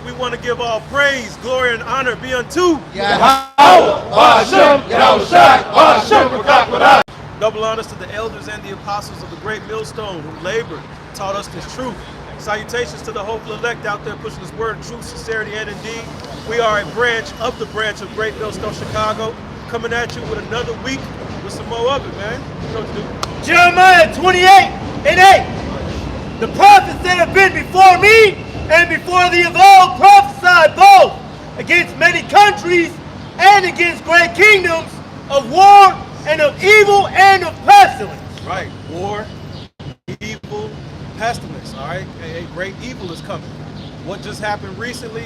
we want to give all praise, glory, and honor be unto double honors to the elders and the apostles of the great millstone who labored, taught us this truth. Salutations to the hopeful elect out there pushing this word of truth, sincerity, and indeed. We are a branch of the branch of Great Millstone Chicago, coming at you with another week with some more of it, man. You know what to do. Jeremiah 28:8. The prophets that have been before me and before thee of old prophesied both against many countries and against great kingdoms of war and of evil and of pestilence. Right, war, evil, pestilence, all right? A great evil is coming. What just happened recently,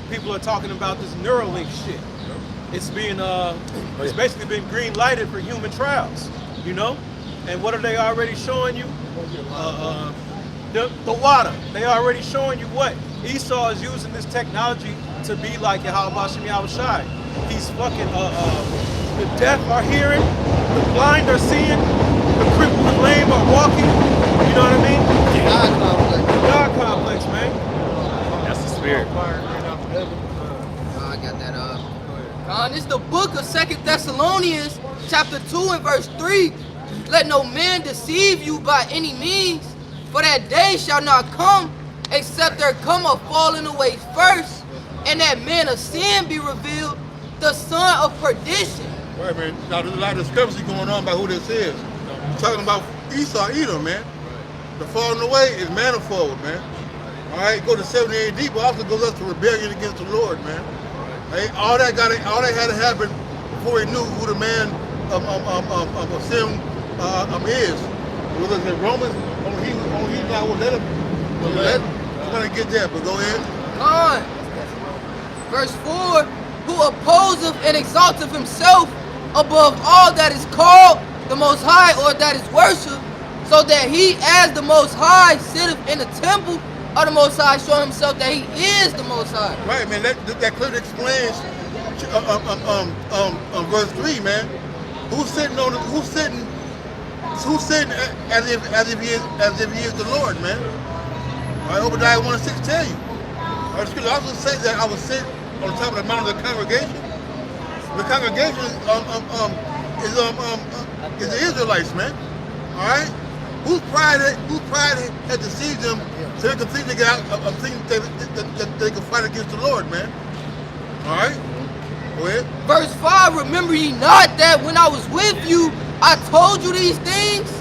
people are talking about this Neuralink shit. It's being, it's basically been green lighted for human trials, you know? And what are they already showing you? The water. They already showing you what? Esau is using this technology to be like Yahweh Shem Yahushai. He's fucking, the deaf are hearing, the blind are seeing, the crippled and lame are walking. You know what I mean? God complex, man. That's the spirit. I got that up. It's the book of 2 Thessalonians, chapter 2 and verse 3. Let no man deceive you by any means, for that day shall not come, except there come a falling away first, and that man of sin be revealed, the son of perdition. Right, man. Now, there's a lot of discrepancy going on about who this is. We're talking about Esau, Edom, man. The falling away is manifold, man. All right, go to 70 AD, but also goes up to rebellion against the Lord, man. Right? All that had to happen before he knew who the man of sin is. We look at Romans, only he not will let him. I'm gonna get that, but go ahead. Verse 4, who opposeth and exalteth himself above all that is called the Most High or that is worshipped, so that he as the Most High sitteth in the temple of the Most High, show himself that he is the Most High. Right, man. That clearly explains verse 3, man. Who's sitting as if he is the Lord, man. All right, Obadiah 1:6 tell you. The scripture also says that I was sit on top of the mountain of the congregation. The congregation is the Israelites, man. All right. Whose pride had deceived them so they could think they got of thinking that they could fight against the Lord, man. All right. Go ahead. Verse 5, remember ye not that when I was with you, I told you these things,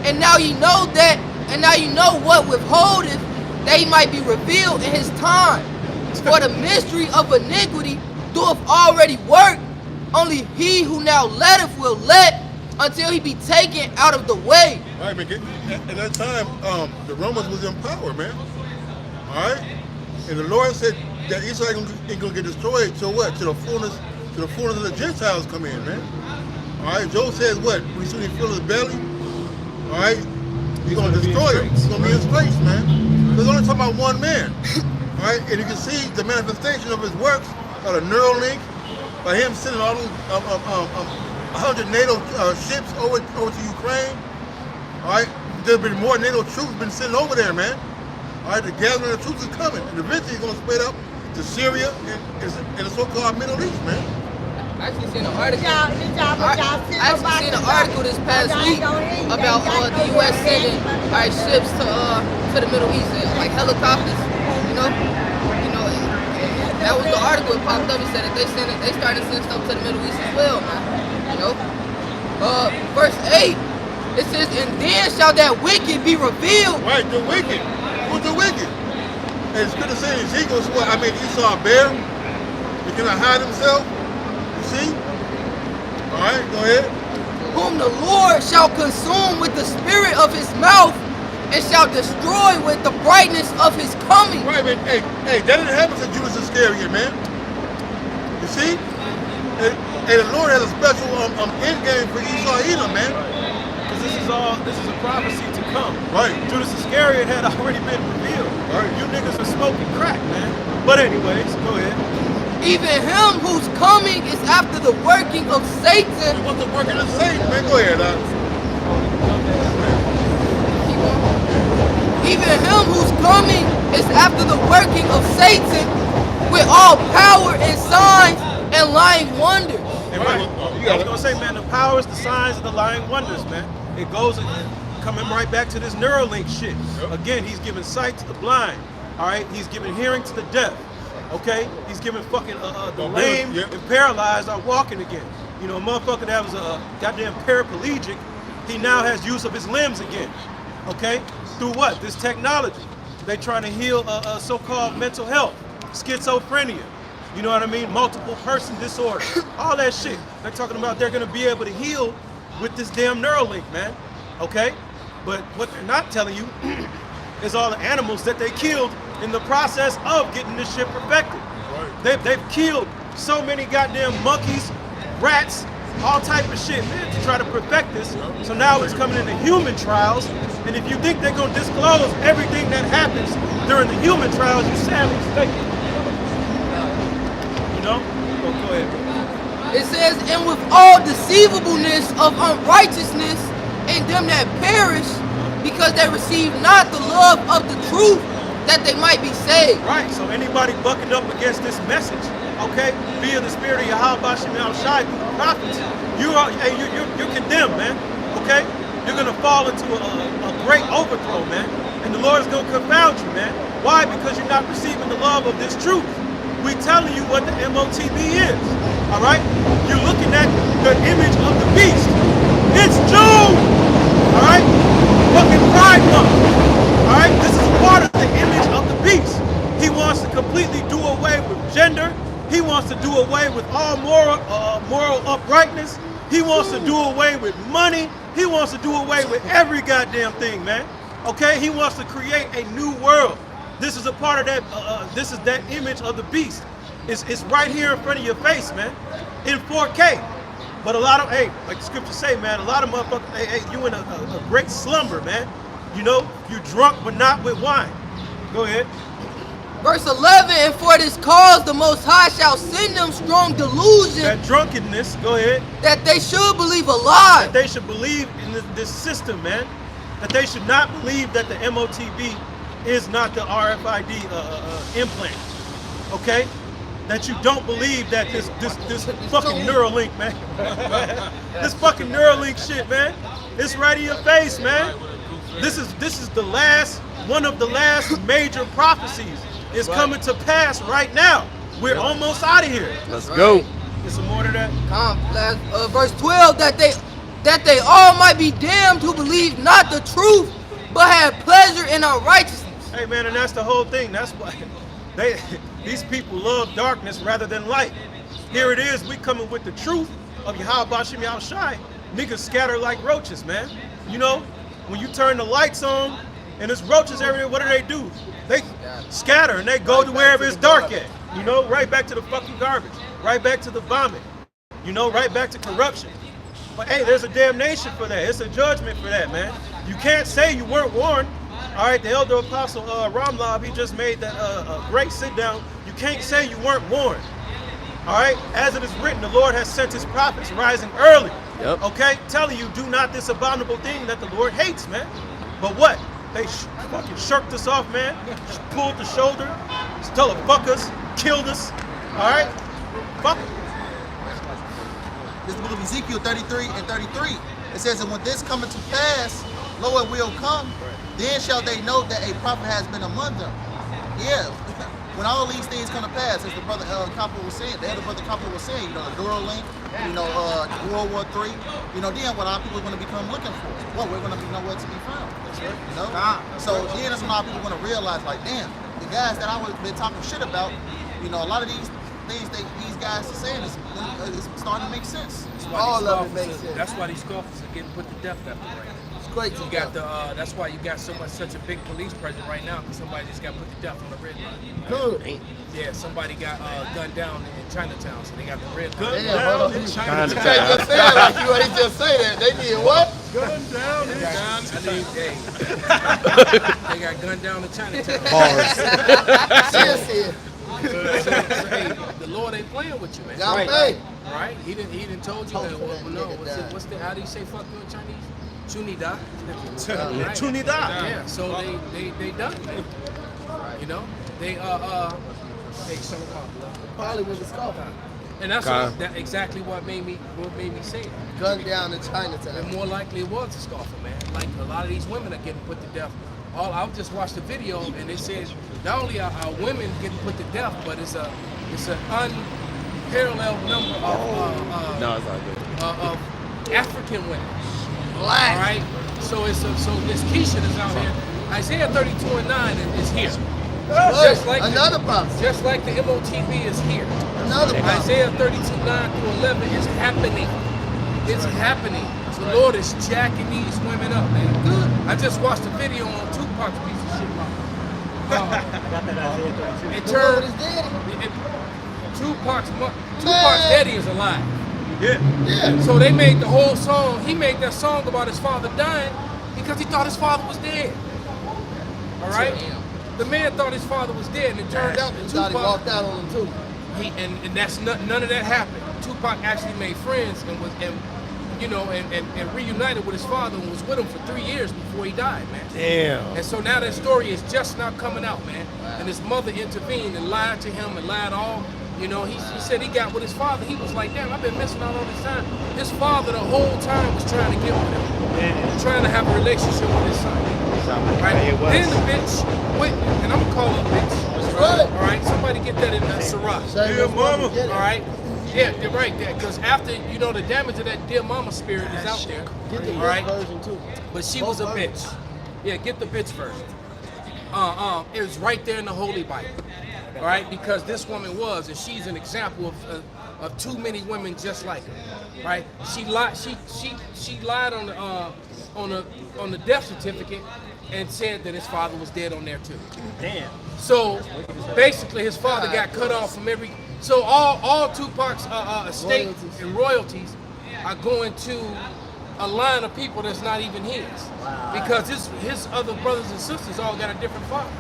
and now ye know that, and now you know what withholdeth, that he might be revealed in his time. For the mystery of iniquity doeth already work, only he who now letteth will let until he be taken out of the way. Right, man. At that time, the Romans was in power, man. All right, and the Lord said that Israel ain't gonna get destroyed till what? Till the fullness of the Gentiles come in, man. All right, Job says what? We soon he fill his belly. All right, he's gonna destroy it. He's gonna be in straits, man. There's only talking about one man. All right, and you can see the manifestation of his works, of the Neuralink, by him sending all those 100 NATO ships over to Ukraine. All right, there's been more NATO troops been sent over there, man. All right, the gathering of troops is coming, and eventually it's gonna spread up to Syria and the so-called Middle East, man. I actually seen an article. This past week about the U.S. sending ships to the Middle East, like helicopters. You know, that was the article. It popped up and said that they started sending stuff to the Middle East as well, man. You know, verse 8, it says, and then shall that wicked be revealed. Right, the wicked. Who's the wicked? And it's good to say Ezekiel, what? I mean, Esau a bear. He cannot hide himself. See? All right, go ahead. Whom the Lord shall consume with the spirit of his mouth and shall destroy with the brightness of his coming. Right, man. Hey, that didn't happen to Judas Iscariot, man. You see? And the Lord has a special end game for Esau Edom, man. Because this is a prophecy to come. Right. Judas Iscariot had already been revealed. Right. You niggas are smoking crack, man. But anyways, go ahead. Even him whose coming is after the working of Satan. What's the working of Satan, man? Go ahead, even him who's coming is after the working of Satan with all power and signs and lying wonders. And right. I was gonna say, man, the powers, the signs, and the lying wonders, man. It goes coming right back to this Neuralink shit. Again, he's giving sight to the blind. All right, he's giving hearing to the deaf. Okay, he's giving fucking the lame and paralyzed are walking again. You know, a motherfucker that was a goddamn paraplegic, he now has use of his limbs again. Okay, through what? This technology. They trying to heal so-called mental health, schizophrenia. You know what I mean? Multiple person disorder, all that shit. They're talking about they're gonna be able to heal with this damn Neuralink, man. Okay, but what they're not telling you is all the animals that they killed in the process of getting this shit perfected. Right. They've killed so many goddamn monkeys, rats, all type of shit, man, to try to perfect this. So now it's coming into human trials, and if you think they're gonna disclose everything that happens during the human trials, you sadly mistaken. You know? Go ahead, bro. It says, and with all deceivableness of unrighteousness in them that perish, because they receive not the love of the truth, that they might be saved. Right, so anybody bucking up against this message, okay, via the spirit of Yahweh Bashim Al-Shai through the prophets, you're condemned, man, okay? You're gonna fall into a great overthrow, man, and the Lord is gonna confound you, man. Why? Because you're not receiving the love of this truth. We telling you what the MOTB is, all right? You're looking at the image of the beast. It's June, all right? Fucking Pride Month, all right? This is part of the image of the beast. He wants to completely do away with gender. He wants to do away with all moral uprightness. He wants to do away with money. He wants to do away with every goddamn thing, man. Okay? He wants to create a new world. This is a part of that. This is that image of the beast. It's right here in front of your face, man, in 4K. But a lot of, like the scriptures say, man, a lot of motherfuckers, you in a great slumber, man. You know, you drunk but not with wine. Go ahead. Verse 11, and for this cause the Most High shall send them strong delusion. That drunkenness, go ahead. That they should believe a lie. That they should believe in this system, man. That they should not believe that the MOTB is not the RFID implant, okay? That you don't believe that this fucking Neuralink, man. This fucking Neuralink shit, man. It's right in your face, man. This is the last, one of the last major prophecies is coming to pass right now. We're almost out of here. Let's go. Get some more to that. Verse 12, that they all might be damned who believe not the truth, but have pleasure in unrighteousness. Hey man, and that's the whole thing. That's why these people love darkness rather than light. Here it is, we coming with the truth of Yahweh Bashim Yahushai. Niggas scatter like roaches, man. You know, when you turn the lights on and there's roaches everywhere, what do? They scatter and they go to wherever it's dark at. You know, right back to the fucking garbage, right back to the vomit. You know, right back to corruption. But hey, there's a damnation for that. It's a judgment for that, man. You can't say you weren't warned. All right, the elder apostle Ramlab, he just made that great sit down. You can't say you weren't warned. All right, as it is written, the Lord has sent his prophets rising early. Yep. Okay, telling you, do not this abominable thing that the Lord hates, man. But what? They fucking shirked us off, man. Pulled the shoulder, stole a fuck us, killed us. All right, fuck it. This is the book of Ezekiel 33 and 33. It says, and when this cometh to pass, lo, it will come. Then shall they know that a prophet has been among them. Yeah, when all these things come to pass, as the brother Copper was saying, the elder brother Copper was saying, you know, the Neuralink, you know, World War III, you know, then what our people are going to become looking for. Well, we're going to be nowhere to be found. That's right. You know? So then that's when our people are going to realize, like, damn, the guys that I was been talking shit about, you know, a lot of these things that these guys are saying is starting to make sense. All of it makes sense. That's why these scoffers are getting put to death after right now. Great. You got the. That's why you got such a big police presence right now, because somebody just got put to death on the red line. Good. Yeah, somebody got gunned down in Chinatown, so they got the red line. Gunned down in Chinatown. You can't just say it like you ain't just say that. They did what? Gunned down in Chinatown. They got gunned down in Chinatown. Yes, So, hey, the Lord ain't playing with you, man. right. Right? He didn't told you. How do you say fuck you in Chinese? Trinidad. Right. Trinidad. Yeah, so they done it. You know, they so Probably was a scoffer. and that's that exactly what made me say it. Gunned down in And Chinatown. more likely it was a scoffer, man. Like a lot of these women are getting put to death. I just watched the video and it said not only are women getting put to death, but it's an unparalleled number of No, it's not good. of African women. Black. All right. So this Keisha is out here. Isaiah 32:9 is here. Just like Another prophecy. Just like the MOTB is here. Another prophecy. Isaiah 32:9-11 is happening. It's happening. The Lord is jacking these women up, man. Good. I just watched a video on Tupac's piece of shit. It turned. Tupac's daddy is alive. Yeah. So they made the whole song. He made that song about his father dying because he thought his father was dead. All right. The man thought his father was dead, and it turned out that He thought he Tupac. walked out on him too. And that's none of that happened. Tupac actually made friends and was and reunited with his father and was with him for 3 years before he died, man. Damn. And so now that story is just now coming out, man. And his mother intervened and lied to him and lied all. You know, he said he got with his father. He was like, damn, I've been missing out all this time. His father the whole time was trying to get with him, trying to have a relationship with his son. Right? Then the bitch went, and I'm gonna call her a bitch. That's right. All right, somebody get that in that Syrah. Say mama. All right. Yeah, you're right there. Because after the damage of that dear mama spirit is out there. Get the All right. version too. But she was a bitch. Yeah, get the bitch version. It was right there in the Holy Bible. All right, because this woman was, and she's an example of too many women just like her. Right? She lied. She lied on the death certificate and said that his father was dead on there too. Damn. So basically, his father got cut off from every. So all Tupac's estate and royalties are going to a line of people that's not even his, because his other brothers and sisters all got a different father.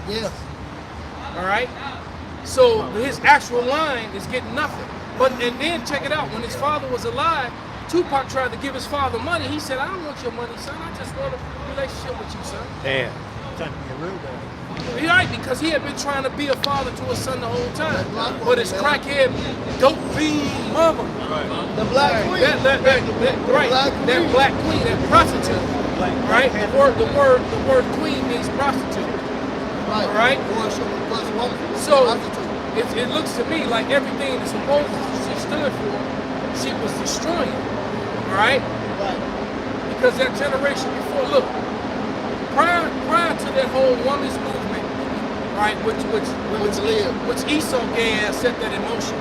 Yeah. All right. So his actual line is getting nothing. And then check it out. When his father was alive, Tupac tried to give his father money. He said, "I don't want your money, son. I just want a relationship with you, son." Damn. Trying to be a real guy. Right, because he had been trying to be a father to his son the whole time. But his crackhead, dope fiend mama, The black queen. that black queen, that prostitute, right? The word queen means prostitute. Right. Right. Plus woman. So Prostitute. it looks to me like everything that supposedly she stood for, she was destroying. All right. Right. Because that generation before, look, prior to that whole women's movement, right, which Esau gay ass set that in motion,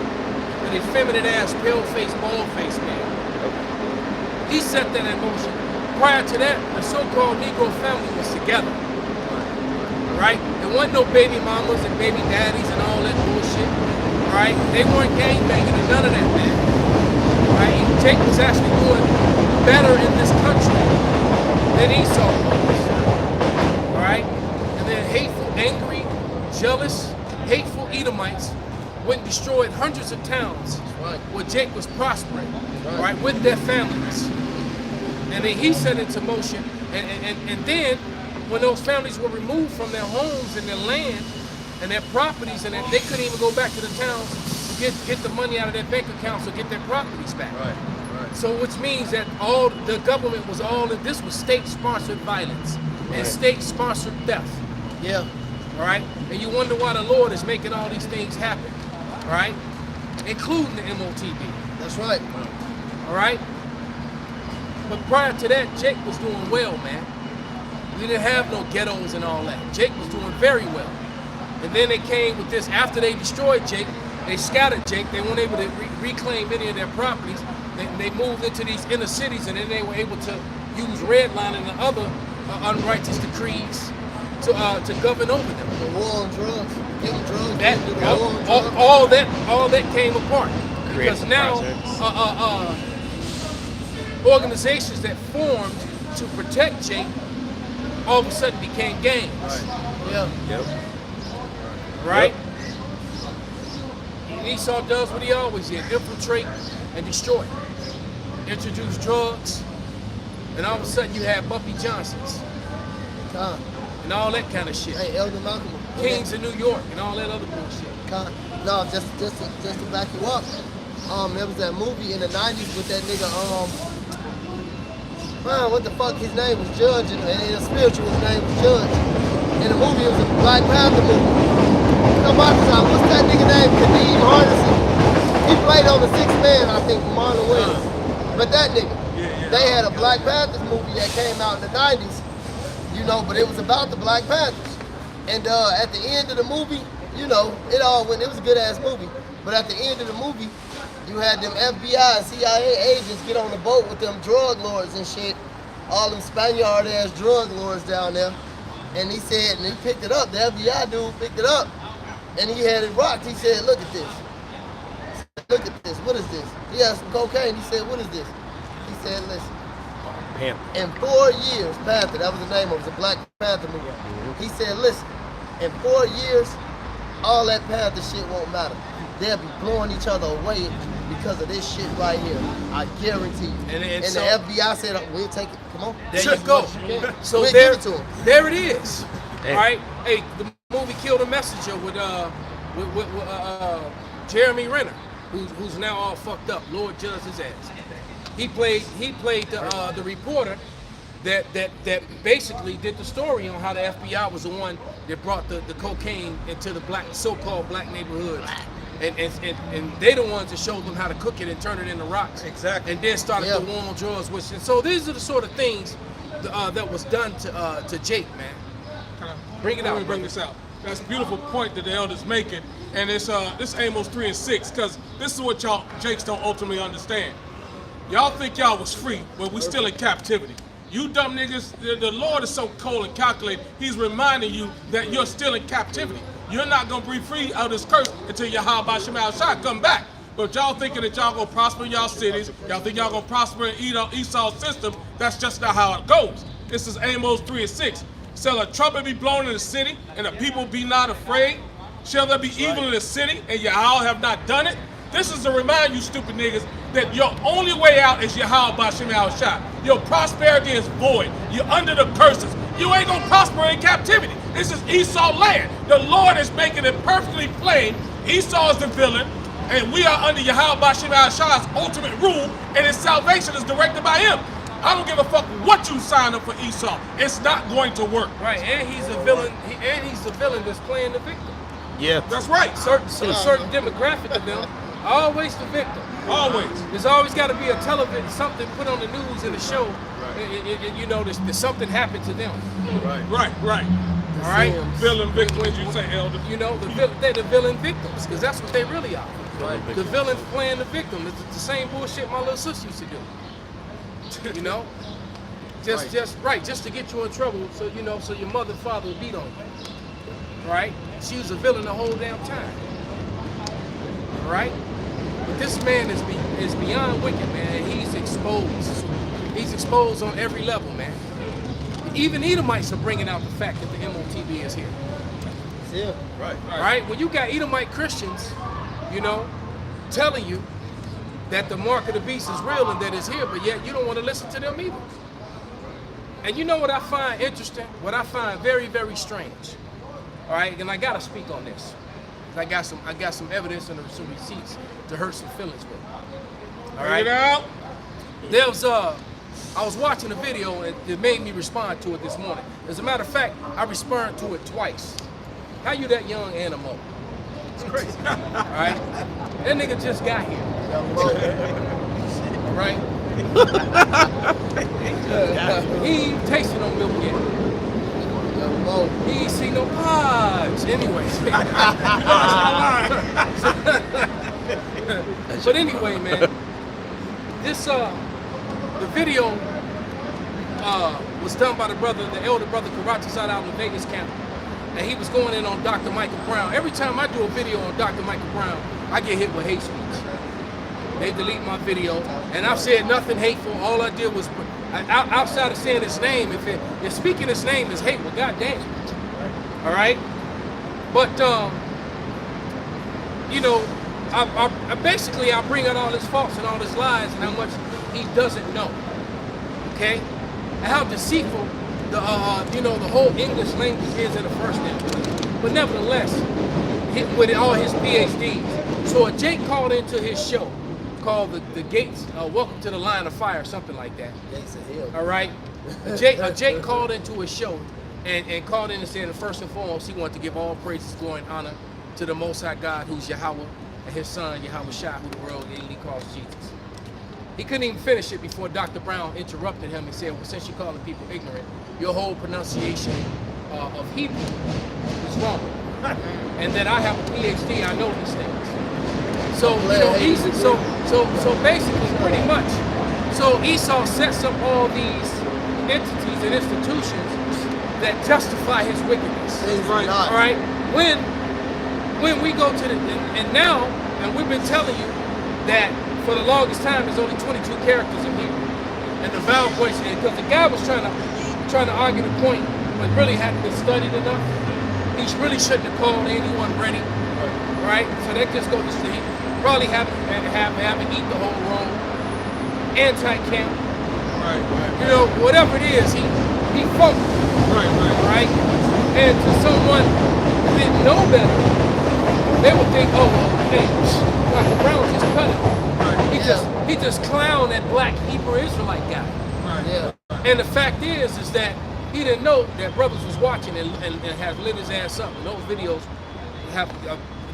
an effeminate ass, pale face, bald face man. He set that in motion. Prior to that, the so-called Negro family was together. Right? There wasn't no baby mamas and baby daddies and all that bullshit. Right? They weren't gangbanging and none of that, man. Right? Jake was actually doing better in this country than Esau was. Right? And then hateful, angry, jealous, hateful Edomites went and destroyed hundreds of towns where Jake was prospering, right, with their families. And then he set into motion, and then when those families were removed from their homes and their land and their properties, and they couldn't even go back to the towns to get the money out of their bank accounts or get their properties back. Right. So which means that all the government was this was state-sponsored violence and state-sponsored theft. Yeah. All right? And you wonder why the Lord is making all these things happen, right? Including the MOTB. That's right. All right? But prior to that, Jake was doing well, man. We didn't have no ghettos and all that. Jake was doing very well. And then they came with this, after they destroyed Jake, they scattered Jake. They weren't able to reclaim any of their properties. They moved into these inner cities, and then they were able to use redlining and other unrighteous decrees to govern over them. The war on drugs. Getting drugs. That, the war on drugs. all that came apart. Because now organizations that formed to protect Jake all of a sudden became gangs. Yeah. Yep. Right? And Esau does what he always did, infiltrate and destroy. Introduce drugs, and all of a sudden you had Bumpy Johnsons Con. and all that kind of shit. Hey, Elder Malcolm. Kings of New York and all that other bullshit. Con. No, just to back you up. There was that movie in the 90s with that nigga, man, what the fuck, his name was Judge, and in the spiritual, his name was Judge. In the movie, it was a Black Panther movie. You know, what's that nigga name? Kadeem Hardison. He played on the Sixth Man, I think, Marlon Williams. But that nigga, they had a Black Panthers movie that came out in the 90s, you know, but it was about the Black Panthers. And at the end of the movie, you know, it was a good ass movie. But at the end of the movie, you had them FBI and CIA agents get on the boat with them drug lords and shit. All them Spaniard ass drug lords down there. And he said, and he picked it up, the FBI dude picked it up. And he had it rocked. He said, look at this. Look at this, what is this? He had some cocaine. He said, what is this? He said, listen. In 4 years, Panther, that was the name of it, was a Black Panther movie. He said, listen, in 4 years, all that Panther shit won't matter. They'll be blowing each other away because of this shit right here. I guarantee you. And so, the FBI said, we'll take it. Come on. There you go. So we'll there, give it to him. there it is. Hey. All right. Hey, the movie Kill the Messenger with Jeremy Renner, who's now all fucked up. Lord judge his ass. He played the reporter that basically did the story on how the FBI was the one that brought the cocaine into the so-called black neighborhoods. And they the ones that showed them how to cook it and turn it into rocks. Exactly. And then started the war on drugs. And so these are the sort of things that was done to Jake, man. Bring it out. Let me bring this out. That's a beautiful point that the elder's making. And it's this Amos 3 and 6, because this is what y'all Jakes don't ultimately understand. Y'all think y'all was free, but we still in captivity. You dumb niggas, the Lord is so cold and calculated, he's reminding you that you're still in captivity. You're not gonna be free out of this curse until Yahweh Shema Shai come back. But y'all thinking that y'all gonna prosper in y'all cities, y'all think y'all gonna prosper in Esau's system, that's just not how it goes. This is Amos 3 and 6. Shall a trumpet be blown in the city, and the people be not afraid? Shall there be evil in the city, and Yahweh have not done it? This is to remind you stupid niggas that your only way out is Yahweh Shema Shai. Your prosperity is void. You're under the curses. You ain't gonna prosper in captivity. This is Esau land. The Lord is making it perfectly plain. Esau is the villain, and we are under Yahweh Shema Shai's ultimate rule, and his salvation is directed by him. I don't give a fuck what you sign up for Esau. It's not going to work. Right, and he's a villain. He's the villain that's playing the victim. Yeah. That's right. Certain demographic of them, always the victim. Always. There's always got to be a television, something put on the news in the show. Right. You know, there's something happened to them. Right. All right. Villain victims, you say, elder. You know, they're the villain victims, because that's what they really are. Right. The villain playing the victim. It's the same bullshit my little sister used to do. You know, just to get you in trouble, so you know, so your mother and father would beat on you. Right? She was a villain the whole damn time. All right? But this man is beyond wicked, man. He's exposed. He's exposed on every level, man. Even Edomites are bringing out the fact that the MOTB is here. Yeah. Right? When you got Edomite Christians, you know, telling you that the mark of the beast is real and that it's here, but yet you don't want to listen to them either. And you know what I find interesting? What I find very, very strange. All right, and I gotta speak on this. I got some evidence and some receipts to hurt some feelings with. All right. There was I was watching a video and it made me respond to it this morning. As a matter of fact, I responded to it twice. How you that young animal? It's crazy. All right? That nigga just got here. All right? He ain't tasted no milk yet. He ain't seen no pods. Anyways. But anyway, man, this the video was done by the elder brother Karatazad out in the Vegas camp. And he was going in on Dr. Michael Brown. Every time I do a video on Dr. Michael Brown, I get hit with hate speech. They delete my video, and I've said nothing hateful. All I did was, outside of saying his name, if speaking his name is hate, well, goddamn. All right? But, you know, I basically bring out all his faults and all his lies and how much he doesn't know. Okay? and how deceitful the the whole English language is in the first instance. But nevertheless, with all his PhDs. So a Jake called into his show called the Gates, Welcome to the Line of Fire, something like that. Gates of hell. All right. A Jake called into his show and called in and said that first and foremost he wanted to give all praises, glory, and honor to the Most High God, who's Yahweh, and his son Yahweh Shai, who the world daily calls Jesus. He couldn't even finish it before Dr. Brown interrupted him and said, well, since you're calling people ignorant, your whole pronunciation of Hebrew is wrong. And that I have a PhD, I know these things. So, so basically, pretty much, so Esau sets up all these entities and institutions that justify his wickedness. Right. All right. When we go to and now, and we've been telling you that for the longest time, there's only 22 characters in Hebrew, and the vowel points, because the guy was trying to argue the point, but really hadn't been studied enough. He really shouldn't have called anyone ready, right? So that just goes to see. Probably haven't eaten the whole roll. Anti-camp. Right. Whatever it is, he funked. Right? And to someone who didn't know better, they would think, oh, well, hey, Dr. Brown just cut it. Right. He just clowned that black Hebrew Israelite guy. Right. Yeah. And the fact is that he didn't know that brothers was watching and have lit his ass up. And those videos have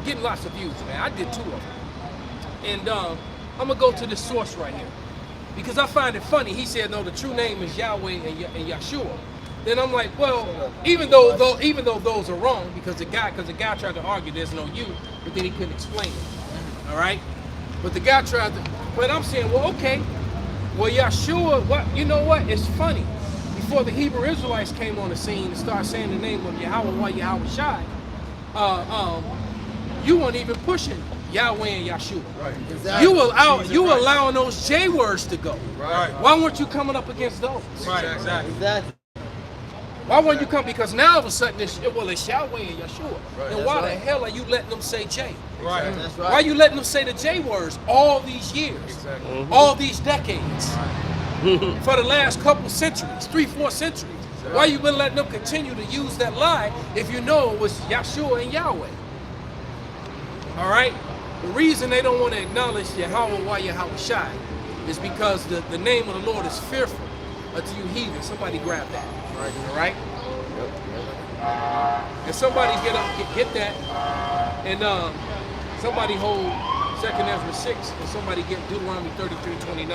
getting lots of views, man. I did 2 of them. And I'm gonna go to this source right here because I find it funny. He said, no, the true name is Yahweh and Yahshua. Then I'm like, well, even though those are wrong, because the guy tried to argue there's no you, but then he couldn't explain it. All right, but the guy tried to. But I'm saying, well, okay, well, Yahshua, what? You know what? It's funny. Before the Hebrew Israelites came on the scene and started saying the name of Yahweh, Yahweh Shai, you weren't even pushing Yahweh and Yahshua. Right. Exactly. You allowing those J words to go. Right. Why weren't you coming up against those? Right. Exactly. Why weren't you coming? Because now all of a sudden it's Yahweh and Yahshua. Right, And why the hell are you letting them say J? Right. That's right. Why are you letting them say the J words all these years? Exactly. All these decades? For the last couple centuries, 3-4 centuries. Why you been letting them continue to use that lie if you know it was Yahshua and Yahweh? All right? The reason they don't want to acknowledge Yahweh, Yahweh Shai is because the name of the Lord is fearful unto you heathen. Somebody grab that. All right? And somebody get that, and somebody hold 2nd Ezra 6, and somebody get Deuteronomy 33:29.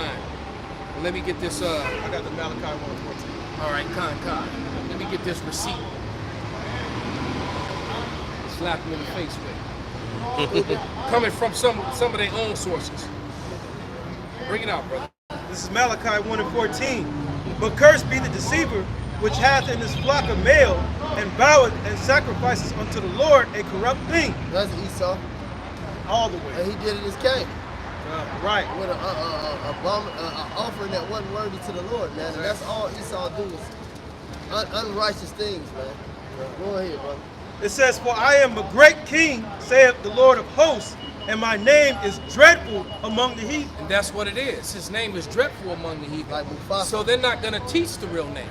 And let me get this. I got the Malachi 1:14. All right, con. Let me get this receipt. Slap him in the face with. Coming from some of their own sources. Bring it out, brother. This is Malachi 1:14. But cursed be the deceiver which hath in his flock a male, and voweth and sacrifices unto the Lord a corrupt thing. That's Esau. All the way. And he did it as Cain. Right. With an offering that wasn't worthy to the Lord, man. And that's all Esau do is unrighteous things, man. Go ahead, brother. It says, for I am a great king, saith the Lord of hosts, and my name is dreadful among the heathen. And that's what it is. His name is dreadful among the heathen. Like Mufasa. So they're not going to teach the real name.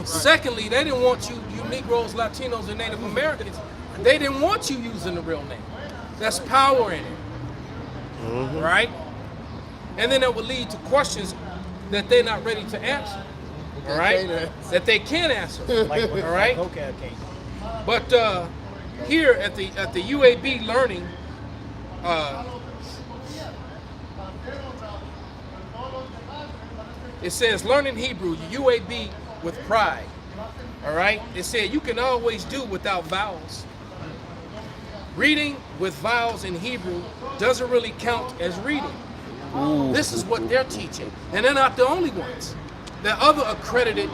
Secondly, they didn't want you Negroes, Latinos, and Native Americans, they didn't want you using the real name. That's power in it. Right? And then that would lead to questions that they're not ready to answer. All right? That they can't answer. All right? But here at the UAB learning, it says learning Hebrew, UAB with pride. All right? It said you can always do without vowels. Reading with vowels in Hebrew doesn't really count as reading. This is what they're teaching. And they're not the only ones. There are other accredited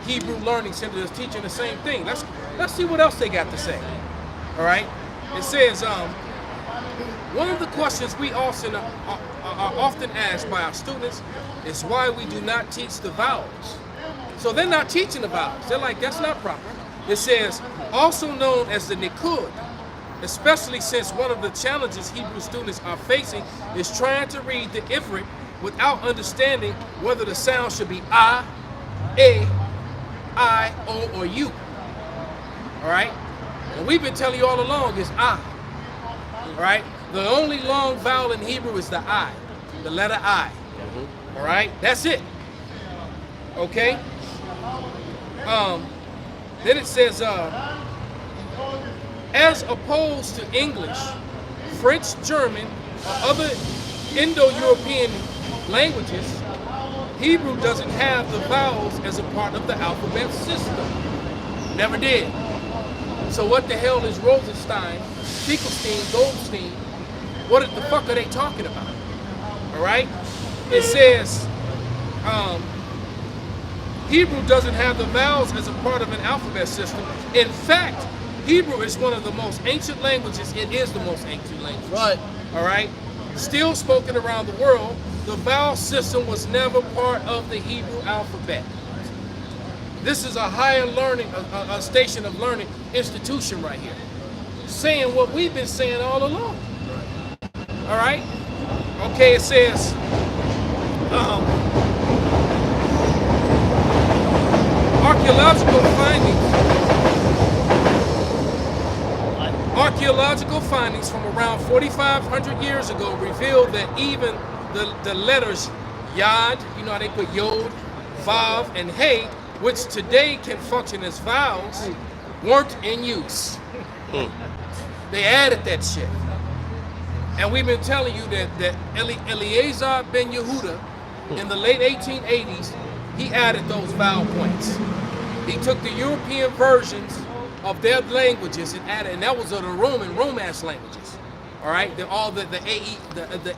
Hebrew learning centers that's teaching the same thing. Let's see what else they got to say. All right? It says, one of the questions we often are often asked by our students is why we do not teach the vowels. So they're not teaching the vowels. They're like, that's not proper. It says, also known as the Nikud, especially since one of the challenges Hebrew students are facing is trying to read the Ivrit without understanding whether the sound should be a, I, O, or you. All right? And we've been telling you all along is I. All right? The only long vowel in Hebrew is the I, the letter I. All right? That's it. Okay? Then it says, as opposed to English, French, German, or other Indo-European languages, Hebrew doesn't have the vowels as a part of the alphabet system. Never did. So what the hell is Rosenstein, Finkelstein, Goldstein? What the fuck are they talking about? All right? It says, Hebrew doesn't have the vowels as a part of an alphabet system. In fact, Hebrew is one of the most ancient languages. It is the most ancient language. Right. All right? Still spoken around the world, the vowel system was never part of the Hebrew alphabet. This is a higher learning, a station of learning institution right here. Saying what we've been saying all along. All right? Okay, it says, Archaeological findings from around 4,500 years ago revealed that even the letters Yod, you know how they put Yod, Vav, and Hey, which today can function as vowels, weren't in use. They added that shit. And we've been telling you that Eliezer ben Yehuda, in the late 1880s, he added those vowel points. He took the European versions of their languages and added, and that was of the Romance languages. All right, all the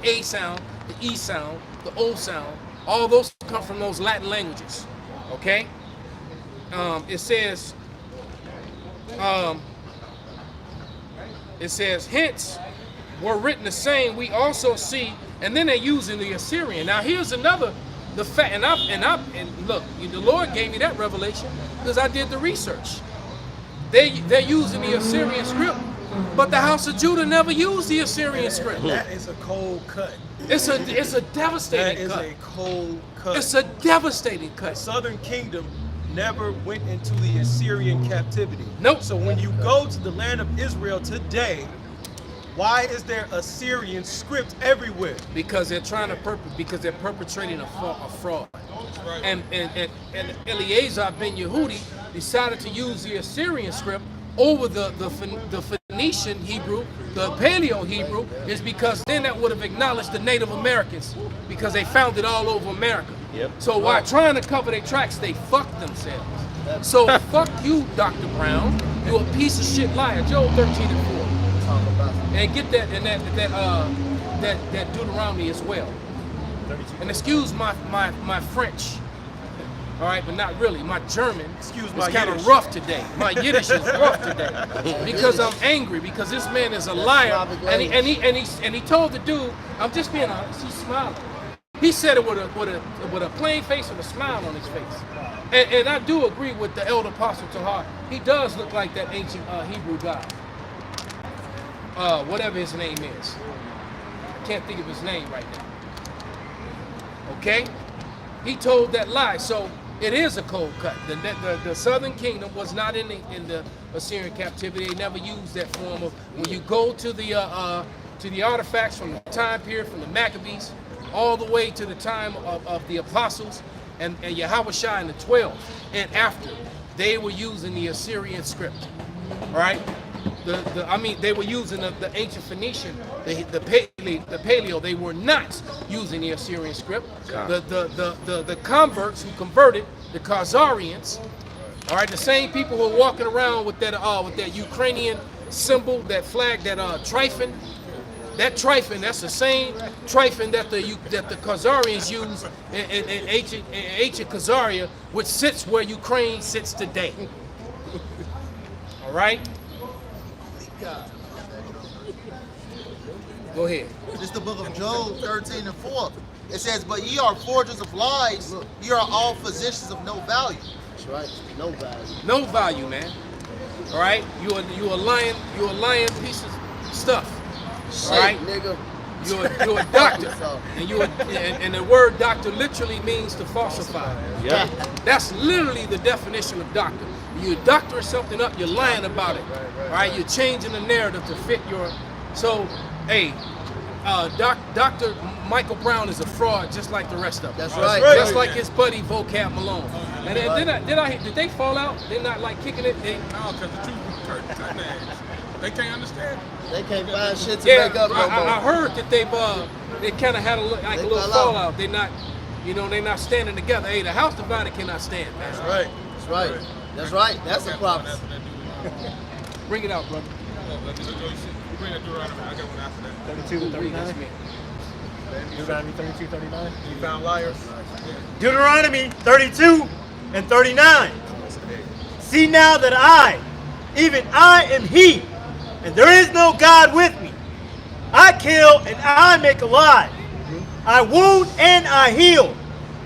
A sound, the E sound, the O sound, all those come from those Latin languages. Okay, it says, hence were written the same. We also see, and then they're using the Assyrian. Now here's another. The fact, and look, the Lord gave me that revelation because I did the research. They're using the Assyrian script, but the house of Judah never used the Assyrian script. That is a cold cut. It's a devastating cut. That is a cold cut. It's a devastating cut. The Southern Kingdom never went into the Assyrian captivity. Nope. So when you go to the land of Israel today, why is there Assyrian script everywhere? Because they're trying to they're perpetrating a fraud. And Eliezer ben Yehudi decided to use the Assyrian script over the Phoenician Hebrew, the Paleo Hebrew, is because then that would have acknowledged the Native Americans because they found it all over America. Yep. So while trying to cover their tracks, they fucked themselves. So fuck you, Dr. Brown. You a piece of shit liar. Job 13:4. And get that and that Deuteronomy as well. And excuse my French, all right, but not really. My German is kind of rough today. My Yiddish is rough today because I'm angry because this man is a liar. And he told the dude, I'm just being honest. He's smiling. He said it with a plain face and a smile on his face. And I do agree with the elder apostle Tahar. He does look like that ancient Hebrew god. Whatever his name is. I can't think of his name right now. Okay? He told that lie. So it is a cold cut. The Southern Kingdom was not in the Assyrian captivity. They never used that form of, when you go to the artifacts from the time period, from the Maccabees, all the way to the time of the apostles and Yahushua and the 12 and after, they were using the Assyrian script. All right? They were using the ancient Phoenician, the Paleo. They were not using the Assyrian script. The converts who converted, the Khazarians, all right, the same people who are walking around with that Ukrainian symbol, that flag, that trifon. That trifon, that's the same trifon that the Khazarians use in ancient Khazaria, which sits where Ukraine sits today. All right. Go ahead. This is the book of Job 13:4. It says, but ye are forgers of lies, ye are all physicians of no value. That's right. No value. No value, man. All right? You a lying piece of stuff. Shit, all right? nigga. You're a doctor, and the word doctor literally means to falsify. Yeah. That's literally the definition of doctor. You're doctoring something up, you're lying about it, right? You're changing the narrative to fit your. So, hey, Dr. Michael Brown is a fraud, just like the rest of them. That's right. Just like his buddy Vocab Malone. And did they fall out? They're not like kicking it. No, because the truth, they can't understand. They can't find shit to make up no more. I heard that they kind of had a little fallout. They're not, they're not standing together. Hey, the house divided cannot stand, man. That's right. That's right. That's right. That's a prophecy. Bring it out, brother. Bring that Deuteronomy. I got one after that. 32 and 39. That's me. Deuteronomy 32, 39. You found liars. Deuteronomy 32 and 39. See now that I, even I am he, and there is no God with me. I kill and I make alive. I wound and I heal.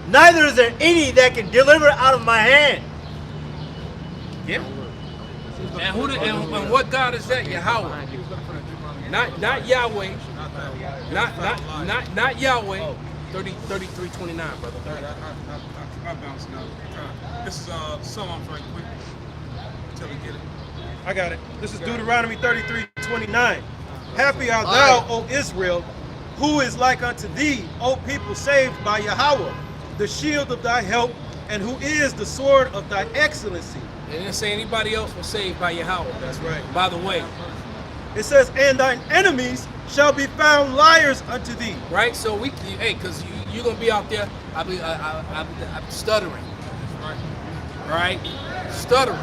Neither is there any that can deliver out of my hand. Yeah. And what God is that? Yahweh. Not Yahweh. Not Yahweh. 33:29, brother. I bounced out. This is Psalms right quick. Until we get it. I got it. This is Deuteronomy 33:29. Happy art thou, O Israel, who is like unto thee, O people saved by Yahweh, the shield of thy help, and who is the sword of thy excellency. It didn't say anybody else was saved by Yahweh. That's right. By the way. It says, and thine enemies shall be found liars unto thee. Right? So because you're going to be out there, I'm stuttering. Right? Stuttering.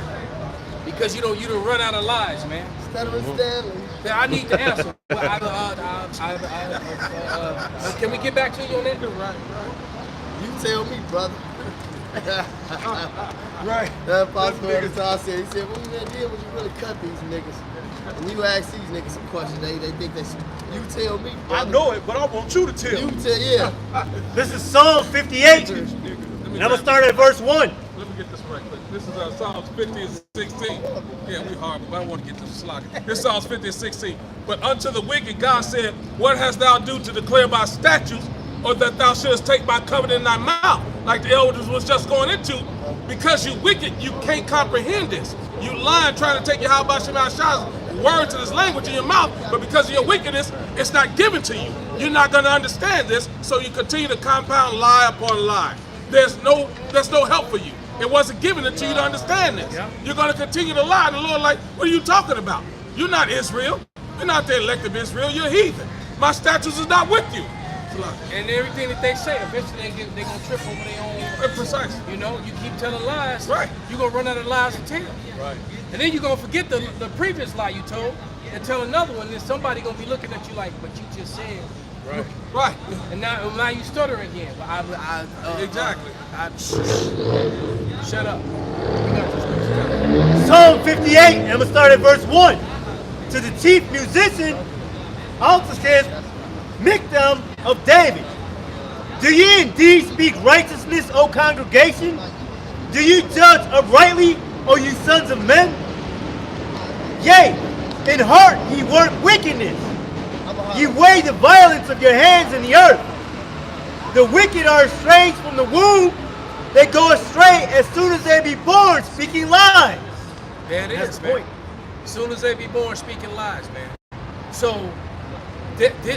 Because you don't run out of lies, man. Stuttering Stanley. I need to answer. Can we get back to you on that? You tell me, brother. Right. That apostle at the time said, he said, what you did was you really cut these niggas. And you ask these niggas some questions, they think that you tell me, brother. I know it, but I want you to tell. You tell, yeah. This is Psalm 58. And I'm going to start at verse 1. Let me get this right quick. This is Psalms 50 and 16. Yeah, we horrible, but I want to get to the slide. This is Psalms 50 and 16. But unto the wicked God said, what hast thou do to declare my statutes, or that thou shouldest take my covenant in thy mouth? Like the elders was just going into. Because you wicked, you can't comprehend this. You lying, trying to take your Yahweh Shema Shah's word to this language in your mouth, but because of your wickedness, it's not given to you. You're not going to understand this, so you continue to compound lie upon lie. There's no help for you. It wasn't given to you to understand this. You're going to continue to lie, and the Lord like, what are you talking about? You're not Israel. You're not the elect of Israel. You're heathen. My statutes is not with you. And everything that they say, eventually they're going to trip over their own. Precisely. You keep telling lies, right? You're going to run out of lies to tell. Right. And then you're going to forget the previous lie you told and tell another one, and then somebody going to be looking at you like, but you just said. Right. Right. And now you stutter again. But exactly. Shut up. You got this. Psalm 58, and I'm going to start at verse 1. To the chief musician, also says, Miktam of David. Do ye indeed speak righteousness, O congregation? Do you judge uprightly, O you sons of men? Yea, in heart ye work wickedness. Ye weigh the violence of your hands in the earth. The wicked are estranged from the womb. They go astray as soon as they be born, speaking lies. There it is, man. As soon as they be born, speaking lies, man. So,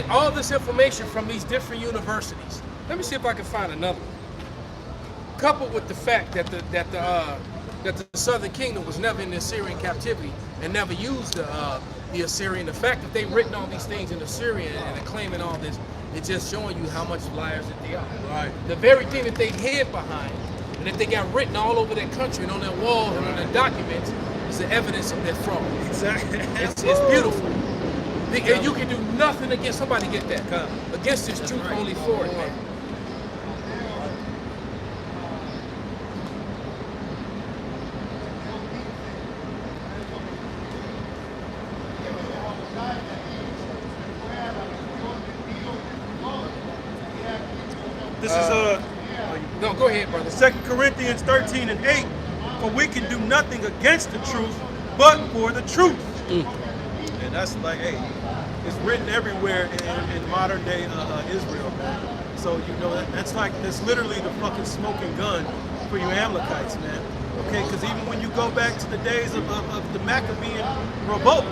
all this information from these different universities. Let me see if I can find another one. Coupled with the fact that the Southern Kingdom was never in the Assyrian captivity and never used the Assyrian. The fact that they've written all these things in Assyrian and they're claiming all this, it's just showing you how much liars that they are. Right. The very thing that they hid behind and that they got written all over their country and on their walls and on their documents is the evidence of their fraud. Exactly. It's beautiful. You can do nothing against, somebody get that, against this truth, only for it, man. This is No, go ahead, brother. 2 Corinthians 13 and 8. For we can do nothing against the truth, but for the truth. And that's like, hey, It's written everywhere in modern day Israel, man. So you know that's literally the fucking smoking gun for you Amalekites, man. Okay, because even when you go back to the days of the Maccabean revolt,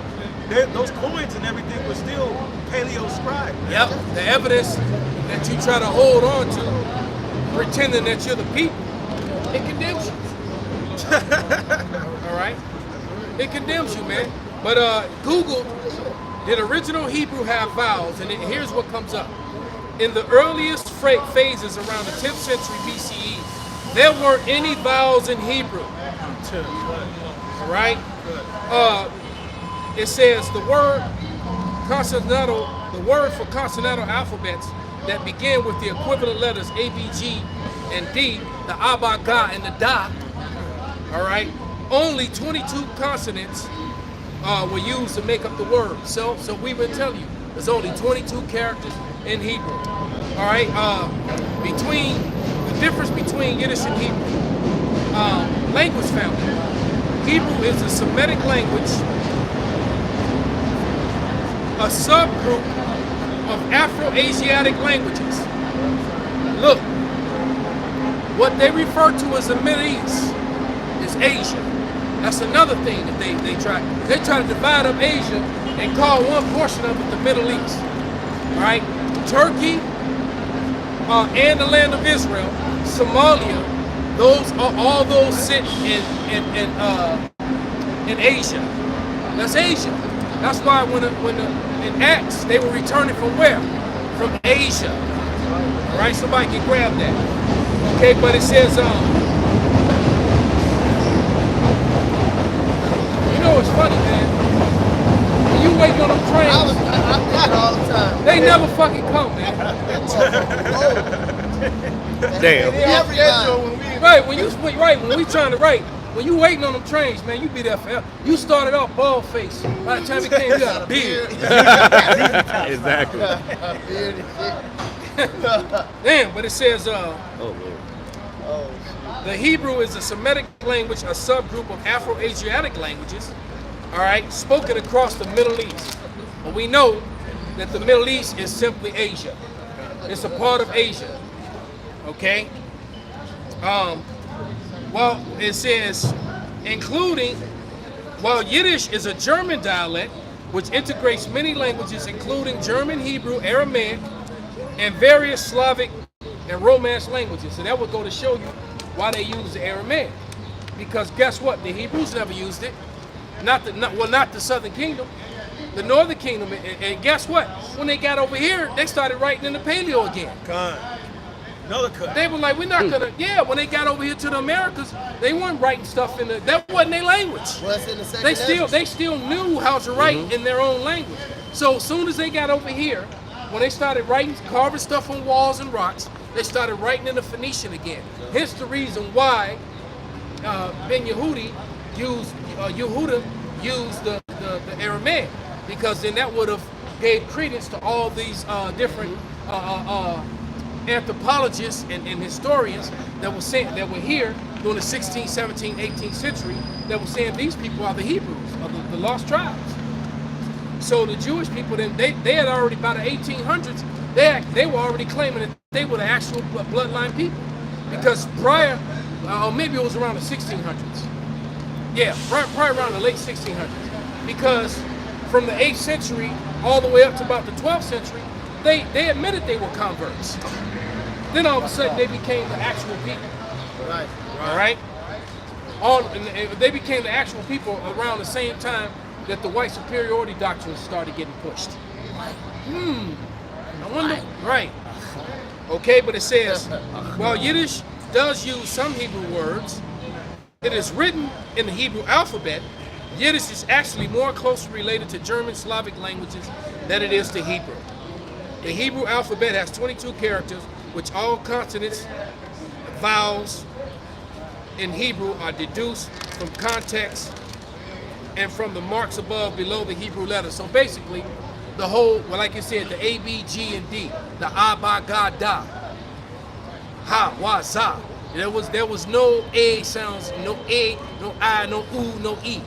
those coins and everything were still paleo-scribed. Yep, the evidence that you try to hold on to, pretending that you're the people, it condemns you. All right, it condemns you, man. But Google, did original Hebrew have vowels? And here's what comes up. In the earliest phases around the 10th century BCE, there weren't any vowels in Hebrew. All right? It says the word for consonantal alphabets that begin with the equivalent letters A, B, G, and D, the Abba, Ga, and the Da, all right? Only 22 consonants were used to make up the word. So we've been telling you, there's only 22 characters in Hebrew. All right, the difference between Yiddish and Hebrew, language family. Hebrew is a Semitic language, a subgroup of Afro-Asiatic languages. Look, what they refer to as the Middle East is Asia. That's another thing that they try to divide up Asia and call one portion of it the Middle East. All right, Turkey and the land of Israel, Somalia, all those sit in Asia. That's Asia. That's why in Acts they were returning from where? From Asia. All right, somebody can grab that. Okay, but it says you know it's funny, man. When you waiting on them trains, I got all the time. they never fucking come, man. Damn. Every time. When we trying to write, when you waiting on them trains, man, you be there forever. You started off bald face. By the time it came, you got a beard. Exactly. Beard and shit. Damn, but it says Oh Lord. Oh, the Hebrew is a Semitic language, a subgroup of Afro-Asiatic languages, all right, spoken across the Middle East. But we know that the Middle East is simply Asia. It's a part of Asia, okay? Well, it says, Yiddish is a German dialect which integrates many languages, including German, Hebrew, Aramaic, and various Slavic and Romance languages. So that would go to show you why they use the Aramaic. Because guess what? The Hebrews never used it. Not the Southern Kingdom, the Northern Kingdom. And guess what? When they got over here, they started writing in the Paleo again. Another cut. They were like, we're not gonna. Yeah, when they got over here to the Americas, they weren't writing stuff in that wasn't their language. what's in the second They still knew how to write in their own language. So as soon as they got over here, when they started carving stuff on walls and rocks, they started writing in the Phoenician again. Hence the reason why Ben Yehuda used the Aramaic, because then that would have gave credence to all these different anthropologists and historians that were here during the 16th, 17th, 18th century that were saying these people are the Hebrews, of the lost tribes. So the Jewish people, then they had already, by the 1800s, they were already claiming that they were the actual bloodline people, because prior, or maybe it was around the 1600s. Yeah, probably around the late 1600s, because from the 8th century all the way up to about the 12th century, they admitted they were converts. Then all of a sudden they became the actual people. Right. All right. They became the actual people around the same time that the white superiority doctrine started getting pushed. I wonder. Right. Okay, but it says, while Yiddish does use some Hebrew words, it is written in the Hebrew alphabet. Yiddish is actually more closely related to German Slavic languages than it is to Hebrew. The Hebrew alphabet has 22 characters, which all consonants, vowels in Hebrew are deduced from context and from the marks above below the Hebrew letters. So basically, the whole, well, like you said, the A, B, G, and D, the Abba, Ga, Da, Ha, Wa, Za. There was no A sounds, no A, no I, no U, no E.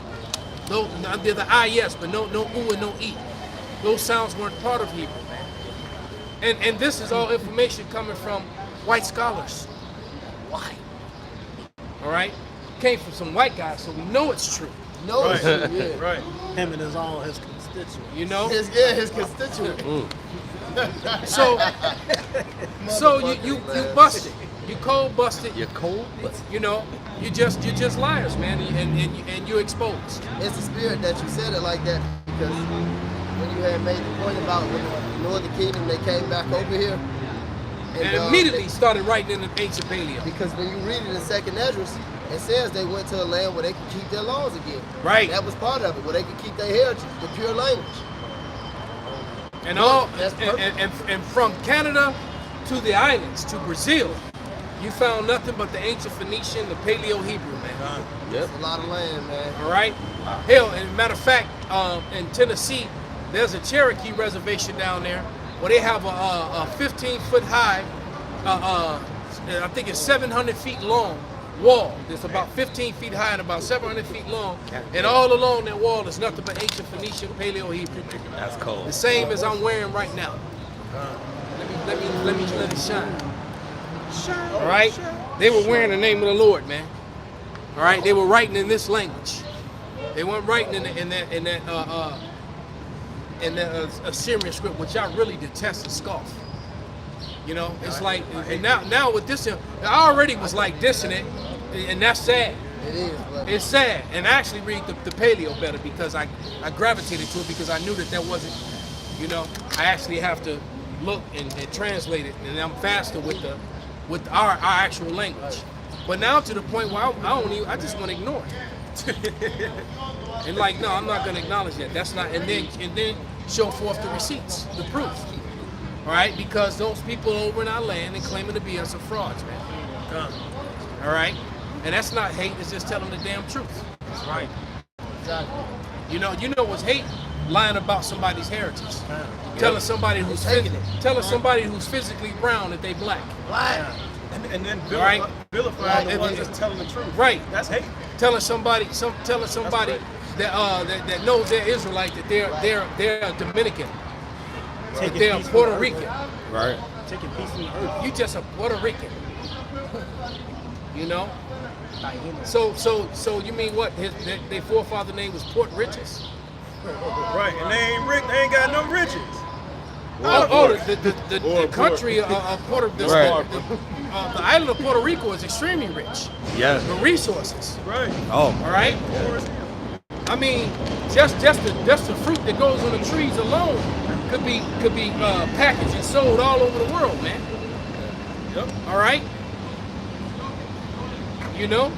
No, the I, yes, but no U and no E. Those sounds weren't part of Hebrew, man. And this is all information coming from white scholars. Why? All right? Came from some white guys, so we know it's true. No, Right. yeah. Right. Him and his constituents. You know? His constituent. So you busted. You cold busted. You're cold? You know, you're just liars, man, and you're exposed. It's the spirit that you said it like that because when you had made the point about when the Northern Kingdom, they came back over here. And immediately started writing in the ancient paleo. Because when you read it in Second Esdras, it says they went to a land where they could keep their laws again. Right. That was part of it, where they could keep their heritage, the pure language. And all That's perfect. and from Canada to the islands to Brazil, you found nothing but the ancient Phoenician, the Paleo Hebrew, man. That's a lot of land, man. All right. Hell, and matter of fact, in Tennessee, there's a Cherokee reservation down there where they have a 15-foot high, I think it's 700 feet long wall. It's about 15 feet high and about 700 feet long, and all along that wall is nothing but ancient Phoenician, Paleo Hebrew. That's cold. The same as I'm wearing right now. Let it shine. All right. They were wearing the name of the Lord, man. All right. They were writing in this language. They weren't writing in that Assyrian script, which I really detest and scoff. You know, it's like, and now with this, I already was like dissing it, and that's sad. It is, but It's sad, and I actually read the Paleo better because I gravitated to it because I knew that wasn't, you know, I actually have to look and translate it, and I'm faster with our actual language. But now to the point where I just want to ignore it. And like, no, I'm not going to acknowledge that. That's not, and then show forth the receipts, the proof. All right, because those people over in our land and claiming to be us are frauds, man. All right, and that's not hate. It's just telling the damn truth. Right. exactly. You know what's hate? Lying about somebody's heritage. Telling somebody who's physically brown that they black. Black. And then Right. vilifying the Right. ones that's telling the truth. Right. That's hate. Telling somebody that knows they're Israelite that they're a Dominican. That they're a Puerto Rican. Right. Taking peace from the earth. You just a Puerto Rican. You know? So you mean what? Their forefather name was Port Riches? Right. And they ain't got no riches. The country of Puerto the island of Puerto Rico is extremely rich. Yes. The resources. Right. Oh. All right. I mean, just the fruit that goes on the trees alone could be packaged and sold all over the world, man. Yep. All right. You know.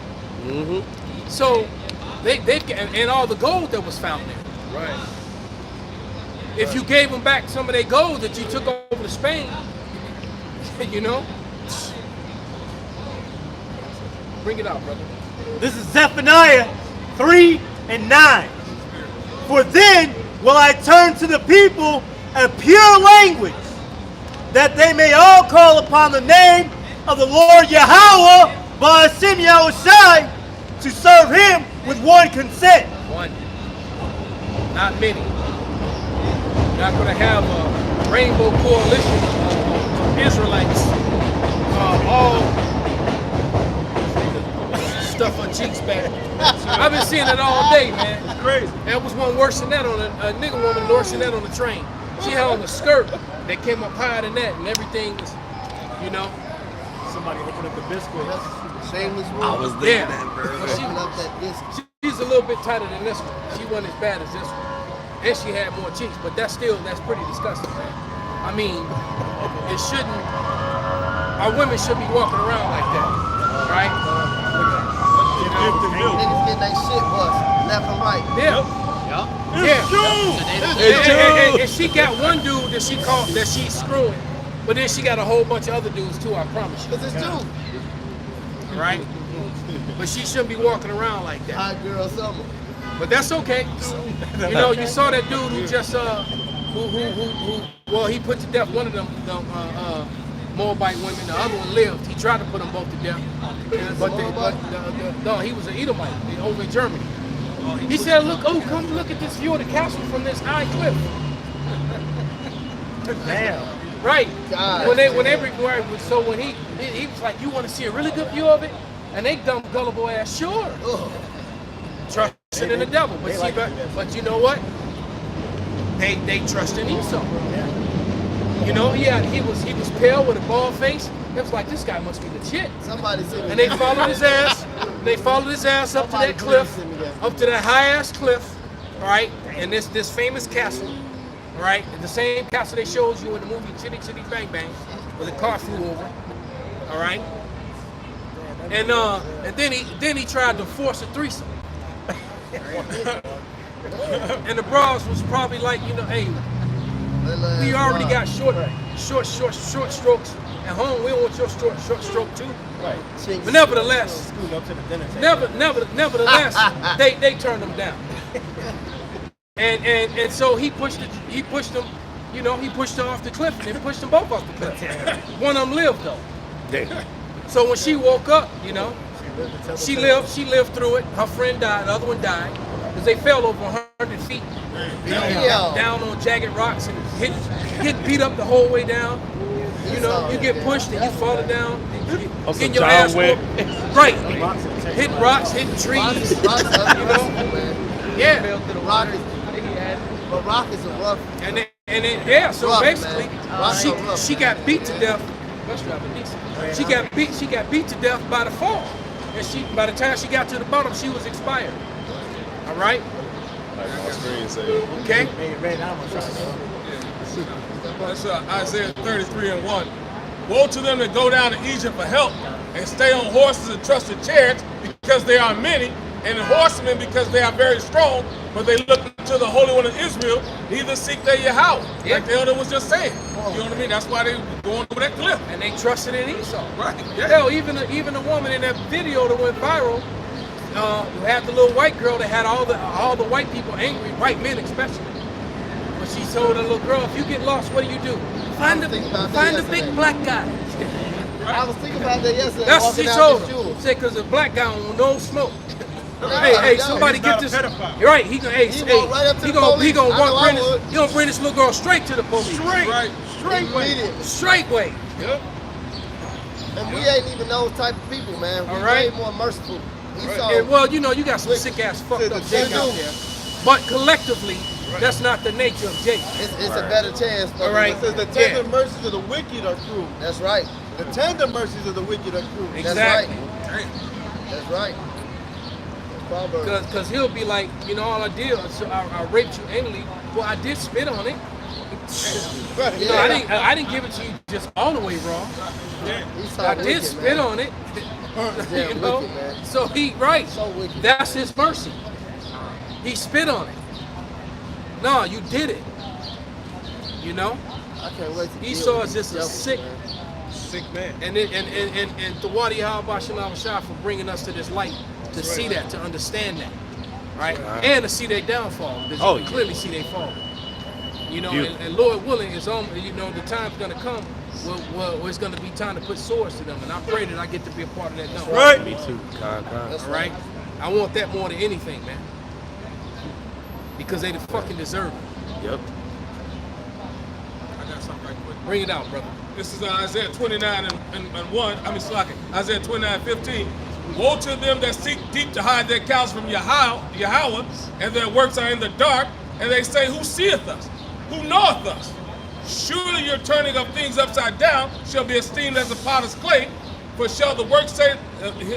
Mm-hmm. So and all the gold that was found there. Right. If you gave them back some of their gold that you took over to Spain, you know. Bring it out, brother. This is Zephaniah 3:9. For then will I turn to the people a pure language, that they may all call upon the name of the Lord Yahweh by Hashem Yahushai, to serve him with one consent. One. Not many. Not going to have a rainbow coalition of Israelites all stuff on cheeks back. I've been seeing it all day, man. It's crazy. There was one worse than that on a nigga woman worse than that on the train. She had on a skirt that came up higher than that, and everything was, you know. Somebody open up the biscuit. Shameless I woman. was thinking Yeah. that, bro. Well, Open up that biscuit. she's a little bit tighter than this one. She wasn't as bad as this one. And she had more cheeks, but that's pretty disgusting, man. I mean, it shouldn't, our women should be walking around like that, right? Niggas getting their shit bust left and right. Yeah. Yeah. And she got one dude that she's screwing, but then she got a whole bunch of other dudes too, I promise you. Cause it's true. Right? But she shouldn't be walking around like that. Hot girl summer. But that's okay. You know, you saw that dude who just well, he put to death one of them Moabite women. The other one lived. He tried to put them both to death. No, he was an Edomite over in Germany. He said, come look at this view of the castle from this high cliff. Damn. Right. God. When he was like, you want to see a really good view of it? And they dumb gullible ass, sure. Trusting in the devil. But see, but you know what? They trust in Esau. You know, he was pale with a bald face. It was like, this guy must be legit. Somebody said. And they followed his ass. They followed his ass up to that cliff, up to that high ass cliff, right? And this famous castle, right? The same castle they showed you in the movie Chitty Chitty Bang Bang, where the car flew over, all right? And then he tried to force a threesome. And the bras was probably like, you know, hey, we already got short strokes at home. We don't want your short stroke too. Right. But nevertheless, Scoot up to the dinner table. nevertheless, they turned them down. And so he pushed them, you know, he pushed her off the cliff and then pushed them both off the cliff. One of them lived though. So when she woke up, you know, she lived through it. Her friend died, the other one died. Because they fell over 100 feet down on jagged rocks and get beat up the whole way down. You know, you get pushed and you falling down. Getting your ass whooped. Right. Hitting rocks, hitting trees. You know? Yeah. But rock is a rough. And then so rough, basically, man. she got beat to death. She got beat to death by the fall. And by the time she got to the bottom, she was expired. All right. Okay. That's Isaiah 33:1. Woe to them that go down to Egypt for help and stay on horses and trust in chariots because they are many, and in horsemen because they are very strong, but they look to the Holy One of Israel, neither seek they Yahweh. Yeah. Like the elder was just saying. You know what I mean? That's why they going over that cliff. And they trusted in Esau. Right. Yeah. Hell, even a woman in that video that went viral, who had the little white girl that had all the white people angry, white men especially. But she told the little girl, if you get lost, what do? Find the big black guy. I was thinking about that yesterday. That's what she walking told out the her. shul. Said, because the black guy don't no smoke. Hey, Hey, somebody he's get not a this. pedophile. You're right. He gonna walk right up to he the gonna police. I know I would. he gonna bring this little girl straight to the police. Right. Immediately. Straight way. Yep. And we ain't even those type of people, man. We All right. way more merciful. Esau, And, well, you know, you got some sick ass fucked up Jake out there. But collectively, that's not the nature of Jake. it's a better chance. For All right. It says the tender mercies of the wicked are cruel. That's right. The tender mercies of the wicked are cruel. Exactly. That's right. Proverbs. Because he'll be like, you know, all I did, so I raped you anally. Well, I did spit on it. You know, I didn't give it to you just all the way raw. Esau I did wicked, spit man. on it. Yeah, You know? wicked, man. So So wicked. that's his mercy. He spit on it. No, you did it. You know? I can't wait to deal Esau with is just a these sick, devils, man. Sick man. and Tawadi Halbashim for bringing us to this light to see that, to understand that, right? And to see their downfall. Because you can clearly see they fall. You know, and Lord willing, is on. You know, the time's gonna come where it's gonna be time to put swords to them, and I pray that I get to be a part of that. Done. Right. Me too. That's All right. I want that more than anything, man. Because they fucking deserve it. Yep. I got something right quick. Bring it out, brother. This is Isaiah 29 and 1. Isaiah 29:15. Woe to them that seek deep to hide their counsel from Yahweh, and their works are in the dark, and they say, who seeth us? Who knoweth us? Surely your turning of things upside down shall be esteemed as a potter's clay, for shall the work say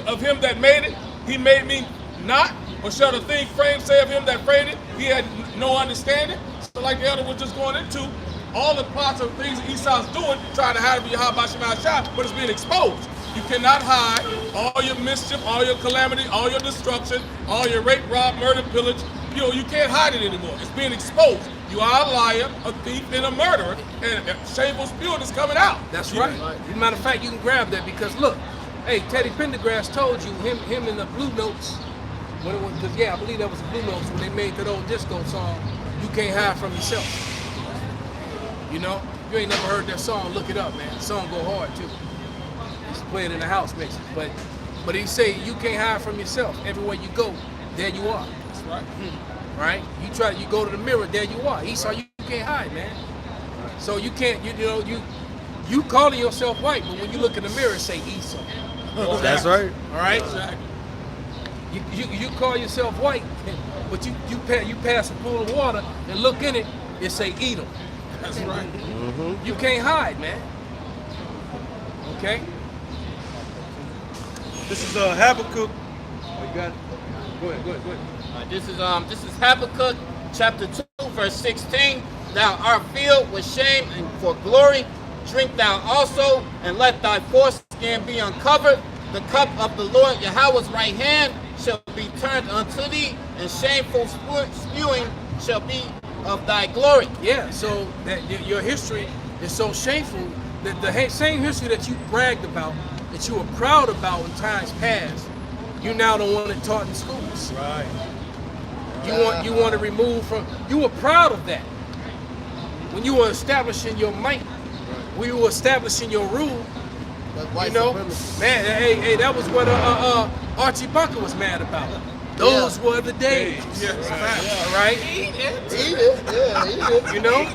of him that made it, he made me not? Or shall the thing framed say of him that framed it, he had no understanding? So like the elder was just going into, all the parts of things that Esau's doing, trying to hide from Yahweh Shema Shah, but it's being exposed. You cannot hide all your mischief, all your calamity, all your destruction, all your rape, rob, murder, pillage. You know, you can't hide it anymore. It's being exposed. You are a liar, a thief, and a murderer, and shameful spirit is coming out. That's right. As a matter of fact, you can grab that because look, hey, Teddy Pendergrass told you him in the Blue Notes, because I believe that was the Blue Notes when they made that old disco song, You Can't Hide From Yourself. You know, you ain't never heard that song, look it up, man. The song go hard too. Used to play it in the house mixes, but he say you can't hide from yourself. Everywhere you go, there you are. That's right. Right? You go to the mirror, there you are. Esau, you can't hide, man. So you can't, you calling yourself white, but when you look in the mirror, say Esau. That's right. All right. You call yourself white, but you pass a pool of water and look in it, it say Edom. That's right. You can't hide, man. Okay. This is Habakkuk. Oh, you got it? Go ahead. This is Habakkuk chapter 2 verse 16. Thou art filled with shame and for glory. Drink thou also, and let thy foreskin be uncovered. The cup of the Lord Yahweh's right hand shall be turned unto thee, and shameful spewing shall be of thy glory. Yeah, so that your history is so shameful that the same history that you bragged about, that you were proud about in times past, you now don't want it taught in schools. Right. You want to remove from. You were proud of that when you were establishing your might, when you were establishing your rule. You know, man, hey, that was what Archie Bunker was mad about. Those were the days. All right. Eat it. You know,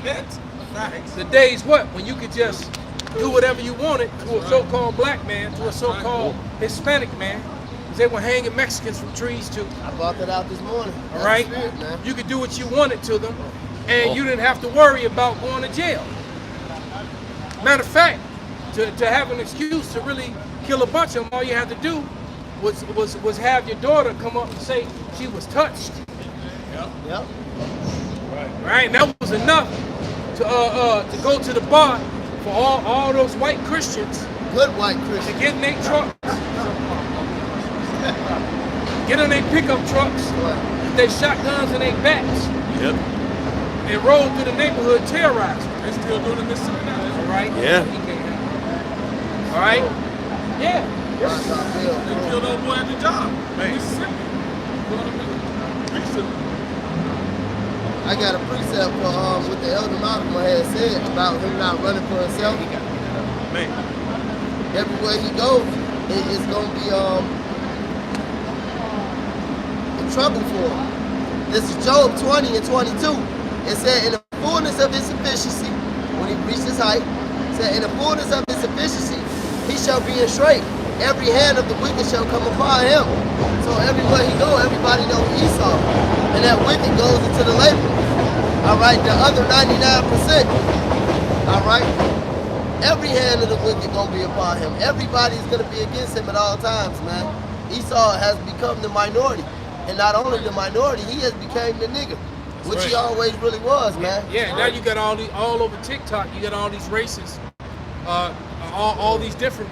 the days what when you could just do whatever you wanted to a so-called black man, to a so-called Hispanic man. They were hanging Mexicans from trees too. I brought that out this morning. All right, you could do what you wanted to them, and you didn't have to worry about going to jail. Matter of fact, to have an excuse to really kill a bunch of them, all you had to do was have your daughter come up and say she was touched. Yep. Right, and that was enough to go to the bar for all those white Christians. Good white Christians. To get in their trucks. Get in their pickup trucks, they shotguns in their backs, and roll through the neighborhood terrorizing. They still doing it in Mississippi now. All right? Yeah. All right? Yeah. They killed old boy at the job. Mississippi. Recently. I got a precept for what the Elder Malcolm had said about him not running for himself. Man. Everywhere he goes, it's gonna be trouble for him. This is Job 20 and 22. It said, in the fullness of his sufficiency, when he reached his height, it said, in the fullness of his sufficiency, he shall be in strait. Every hand of the wicked shall come upon him. So everywhere he go, everybody knows Esau. And that wicked goes into the labor. All right, the other 99%. All right, every hand of the wicked gonna be upon him. Everybody's gonna be against him at all times, man. Esau has become the minority. And not only the minority, he has become the nigger, which he always really was, man. Yeah, now you got all over TikTok, you got all these races, all these different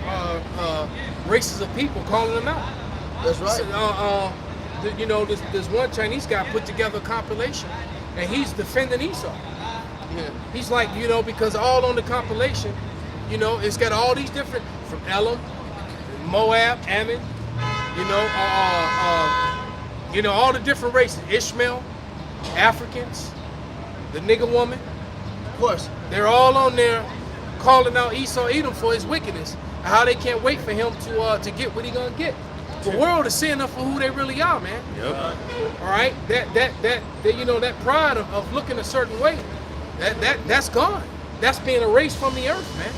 races of people calling them out. That's right. So, this one Chinese guy put together a compilation, and he's defending Esau. Yeah. He's like, because all on the compilation, it's got all these different, from Elam, Moab, Ammon, all the different races, Ishmael, Africans, the nigger woman. Of course. They're all on there calling out Esau Edom for his wickedness, and how they can't wait for him to get what he gonna get. The world is seeing them for who they really are, man. Yep. All right, that pride of looking a certain way, that's gone. That's being erased from the earth, man.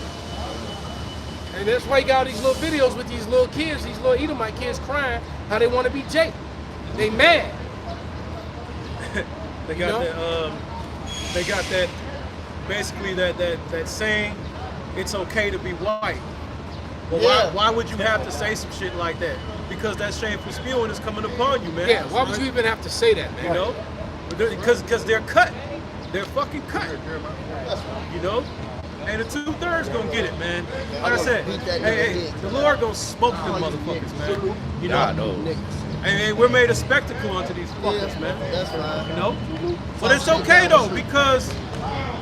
And that's why you got all these little videos with these little kids, these little Edomite kids crying how they want to be Jake. They mad. They got that basically that saying, it's okay to be white. Well, why would you have to say some shit like that? Because that shameful spewing is coming upon you, man. Yeah, why would you even have to say that, man? Because they're cut. They're fucking cut. And the 2/3 gonna get it, man. Like I said, hey, the Lord gonna smoke them motherfuckers, man. I know. Hey, we're made a spectacle unto these fuckers, man. That's right. But it's okay though, because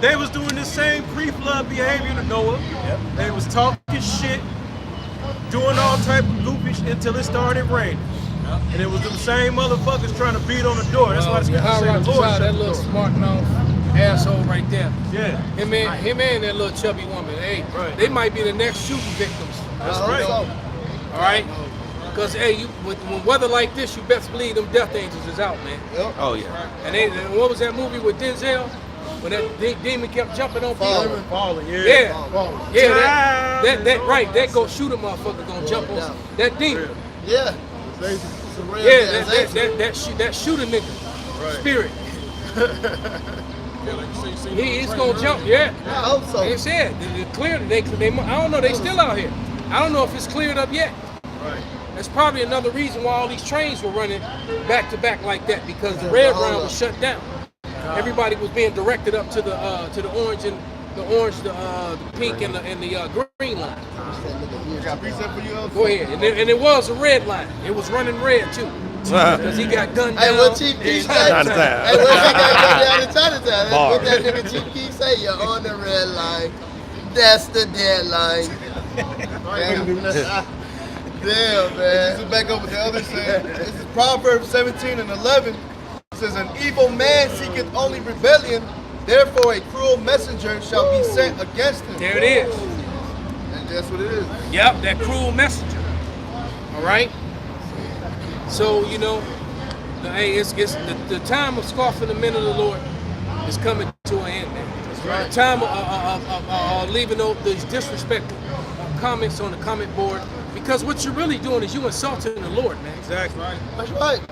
they was doing the same pre-flood behavior to Noah. Yep. They was talking shit, doing all type of goofy shit until it started raining. Yep. And it was the same motherfuckers trying to beat on the door. That's why the scripture say the Lord shut that the little door. smart mouth asshole right there. Yeah. Him and that little chubby woman. Hey, they might be the next shooting victims. That's right. All right. Because when weather like this, you best believe them death angels is out, man. Oh yeah. And what was that movie with Denzel? when that demon kept jumping on Falling. people. Falling, yeah. Yeah, yeah, that right. That go shoot a motherfucker gonna jump on that demon. Yeah. It's a real Yeah, realization. that shooter nigga spirit. Yeah, like you say, He's gonna jump. Yeah. I hope so. They said they cleared. They I don't know. They still out here. I don't know if it's cleared up yet. Right. That's probably another reason why all these trains were running back to back like that, because the red round was shut down. Everybody was being directed up to the orange and the pink and the green line. You got precept for you? Go ahead. And it was a red line. It was running red too, because he got gunned down. Hey, what Chief Keef say? Hey, what he got down in Chinatown? That's what that nigga Chief Keef say. You're on the red line. That's the deadline. Damn, man. This is back up with the other saying. This is Proverbs 17:11. It says, an evil man seeketh only rebellion, therefore a cruel messenger shall be sent against him. There it is. And that's what it is. Yep, that cruel messenger. All right. So it's the time of scoffing the men of the Lord is coming to an end, man. That's right. The time of leaving these disrespectful comments on the comment board, because what you're really doing is you insulting the Lord, man. Exactly. Right. That's right.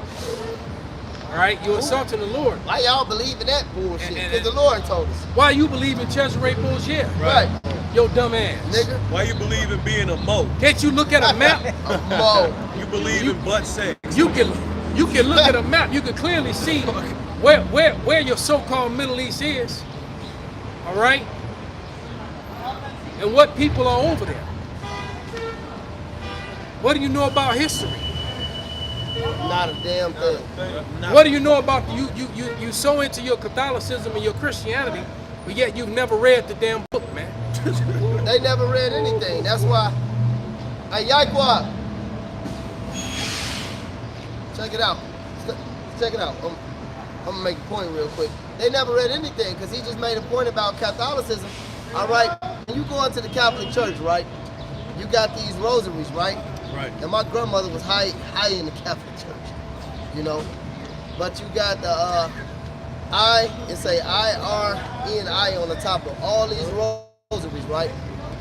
All right, you're insulting the Lord. Why y'all believe in that bullshit? Because the Lord told us. Why you believe in Cesare bullshit? Right. Yo dumb ass. Nigga. Why you believe in being a mo? Can't you look at a map? A mo. You believe in butt sex. You can look at a map. You can clearly see where your so-called Middle East is. All right, and what people are over there. What do you know about history? Not a damn thing. What do you know about you so into your Catholicism and your Christianity, but yet you've never read the damn book, man. They never read anything. That's why. Hey, Yaquab. Check it out. Check it out. I'm gonna make a point real quick. They never read anything because he just made a point about Catholicism. All right. When you go into the Catholic Church, right? You got these rosaries, right? Right. And my grandmother was high in the Catholic Church, But you got the I and say I-R-E-N-I on the top of all these rosaries, right?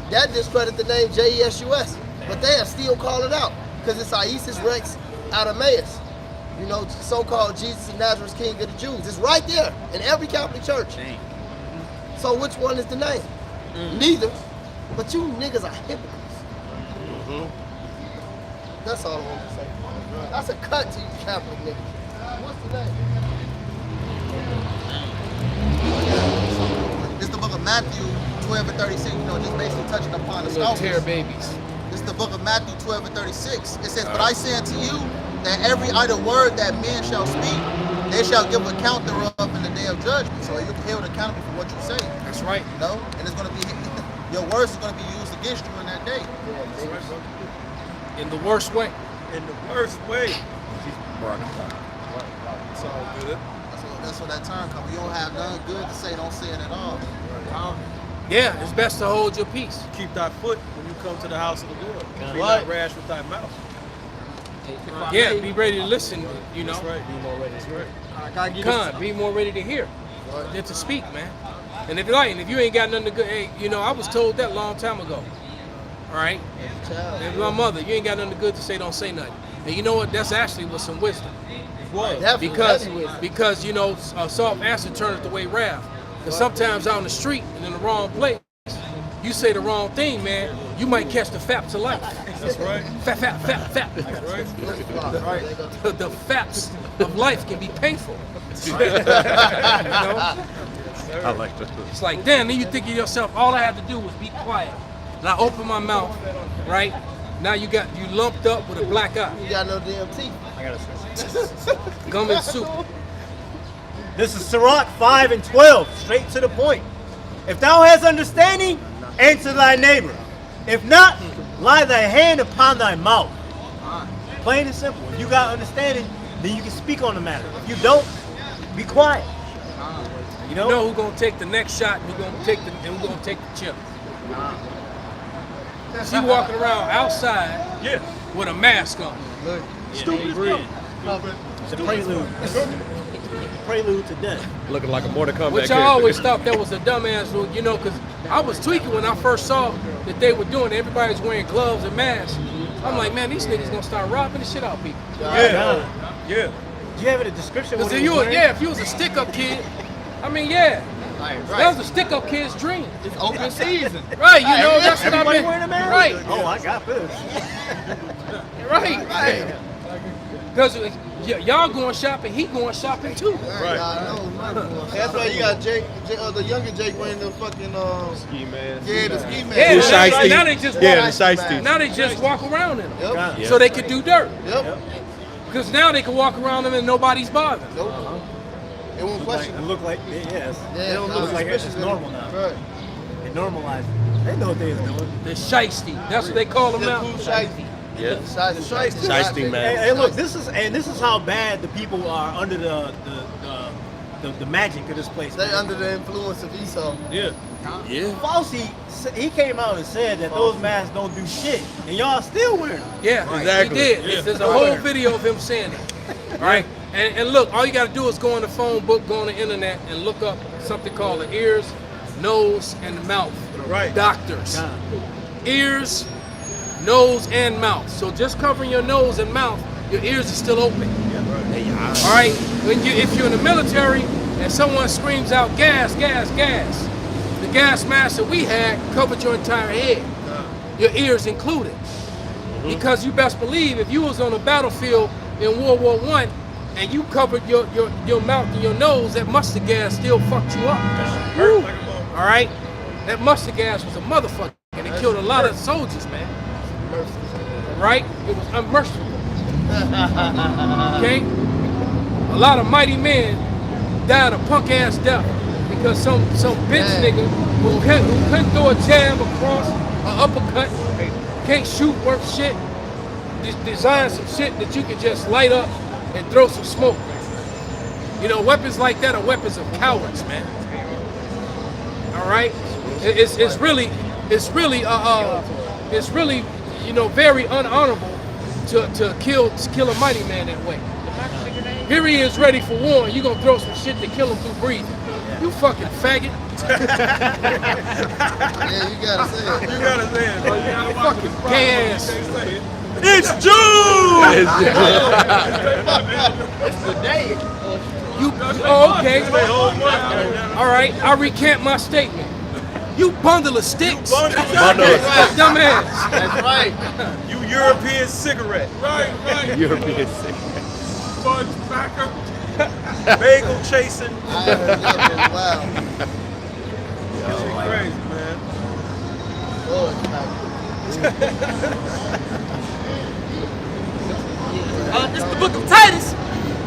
That discredit the name J-E-S-U-S, but they still call it out because it's Isis Rex Adamaeus, so-called Jesus of Nazareth, King of the Jews. It's right there in every Catholic church. Dang. So which one is the name? Neither. But you niggas are hypocrites. That's all I want to say. That's a cut to you Catholic niggas. What's the name? This is the book of Matthew 12 and 36, just basically touching upon the Little scoffers. tear babies. This is the book of Matthew 12 and 36. It says, but I say unto you that every idle word that men shall speak, they shall give account thereof in the day of judgment. So you'll be held accountable for what you say. That's right. And it's going to be, your words is going to be used against you in that day. In the worst way. In the worst way. It's all good. That's what that term comes. You don't have nothing good to say, don't say it at all. Yeah, it's best to hold your peace. Keep thy foot when you come to the house of the Lord. Be Right. not rash with thy mouth. Yeah, be ready to listen, That's right. Be more ready. That's right. Con, be more ready to hear than to speak, man. And if you ain't got nothing to good, hey, I was told that a long time ago. All right? And my mother, you ain't got nothing good to say, don't say nothing. And you know what? That's actually with some wisdom. Because a soft answer turneth away wrath. Because sometimes out in the street and in the wrong place, you say the wrong thing, man, you might catch the faps of life. That's right. Fap. That's right. The faps of life can be painful. I like that. It's like, damn, then you think of yourself, all I had to do was be quiet. And I open my mouth, right? Now you lumped up with a black eye. You got no damn teeth. Gum and soup. This is Sirach 5 and 12, straight to the point. If thou hast understanding, answer thy neighbor. If not, lie thy hand upon thy mouth. Plain and simple. If you got understanding, then you can speak on the matter. If you don't, be quiet. You know who's gonna take the next shot and who's gonna take the chip. She walking around outside with a mask on. Stupid. It's a prelude. prelude to death. Looking like a Mortal Kombat Which I always thought that was a dumbass rule, you know, because I was tweaking when I first saw that they were doing it. Everybody was wearing gloves and masks. I'm like, man, these niggas gonna start robbing the shit out of people. Yeah. Do you have a description? Because if you was a stick-up kid, I mean, yeah. That was a stick-up kid's dream. It's open season. Right, you know, that's what I Everybody meant. wearing a mask? Right, Oh, I got this. right. Because y'all going shopping, he going shopping too. Right. That's why you got the younger Jake wearing the fucking Ski mask. yeah, the ski mask. Yeah, shiesty. now they just Yeah, walk, the shiesty. now they just walk around in them, Yep. so they can do dirt. Yep. Because now they can walk around them and nobody's bothered. Nope. It won't question. It look like yes. Yeah, It don't nah, look like it's suspicious normal now. Right. It normalized it. They know what they was doing. The shiesty, that's what they call them The now. cool shiesty. Yeah. Shiesty. Shiesty man. Hey, look, this is how bad the people are under the magic of this place. They man. under the influence of Esau. Yeah. Yeah. Fauci, he came out and said that those masks don't do shit, and y'all still wearing them. Yeah, Exactly. he did. There's a whole video of him saying it. Right? And look, all you got to do is go on the phone book, go on the internet, and look up something called the ears, nose, and mouth. Right. Doctors. Ears, nose, and mouth. So just covering your nose and mouth, your ears are still open. All right? If you're in the military and someone screams out gas, gas, gas, the gas mask that we had covered your entire head, your ears included. Because you best believe if you was on a battlefield in World War I and you covered your mouth and your nose, that mustard gas still fucked you up. Woo. All right? That mustard gas was a motherfucker and it killed a lot of soldiers, man. Right? It was unmerciful. Okay? A lot of mighty men died a punk ass death because some bitch nigga who couldn't throw a jab across an uppercut, can't shoot worth shit, design some shit that you can just light up and throw some smoke. You know, weapons like that are weapons of cowards, man. All right, it's really, you know, very unhonorable to kill a mighty man that way. Here he is ready for war, and you gonna throw some shit to kill him through breathing. You fucking faggot. Yeah, you gotta say it. You gotta say it. Bro. You gotta Fucking gay ass. It's June! Oh, okay. All right, I recant my statement. You bundle of sticks. Dumbass. That's right. You European cigarette. Right. European thing. Fudge backer. Bagel chasing. I heard that was wild. Shit crazy, man. Lord, This is the book of Titus,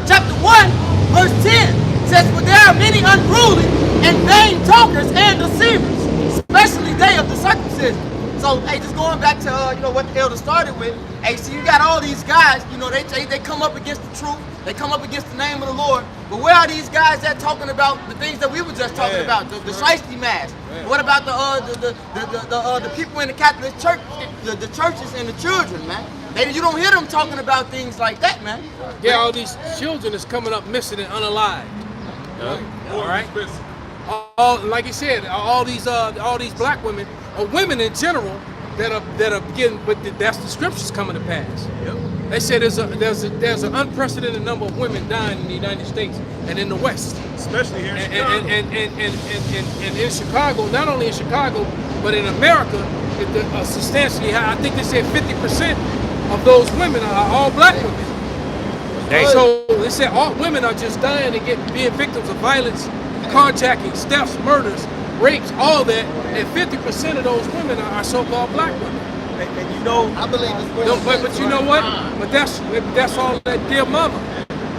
chapter 1, verse 10. Says, "For there are many unruly and vain talkers and deceivers, especially they of the circumcision." So, hey, just going back to what the elder started with. Hey, see, you got all these guys. You know, they come up against the truth. They come up against the name of the Lord. But where are these guys that talking about the things that we were just talking about? The shiesty mask. What about the people in the Catholic Church, the churches and the children, man? You don't hear them talking about things like that, man. Yeah, all these children is coming up missing and unalived. All right. All, like you said, all these black women, or women in general, that are getting, but that's the scriptures coming to pass. Yep. They say there's an unprecedented number of women dying in the United States and in the West, Especially here in and in Chicago. Not only in Chicago, but in America, substantially high. I think they said 50% of those women are all black women. So they said all women are just dying and being victims of violence, carjacking, thefts, murders, rapes, all that, and 50% of those women are so-called black women. And you know, I believe it's But you know what? But that's all that dear mama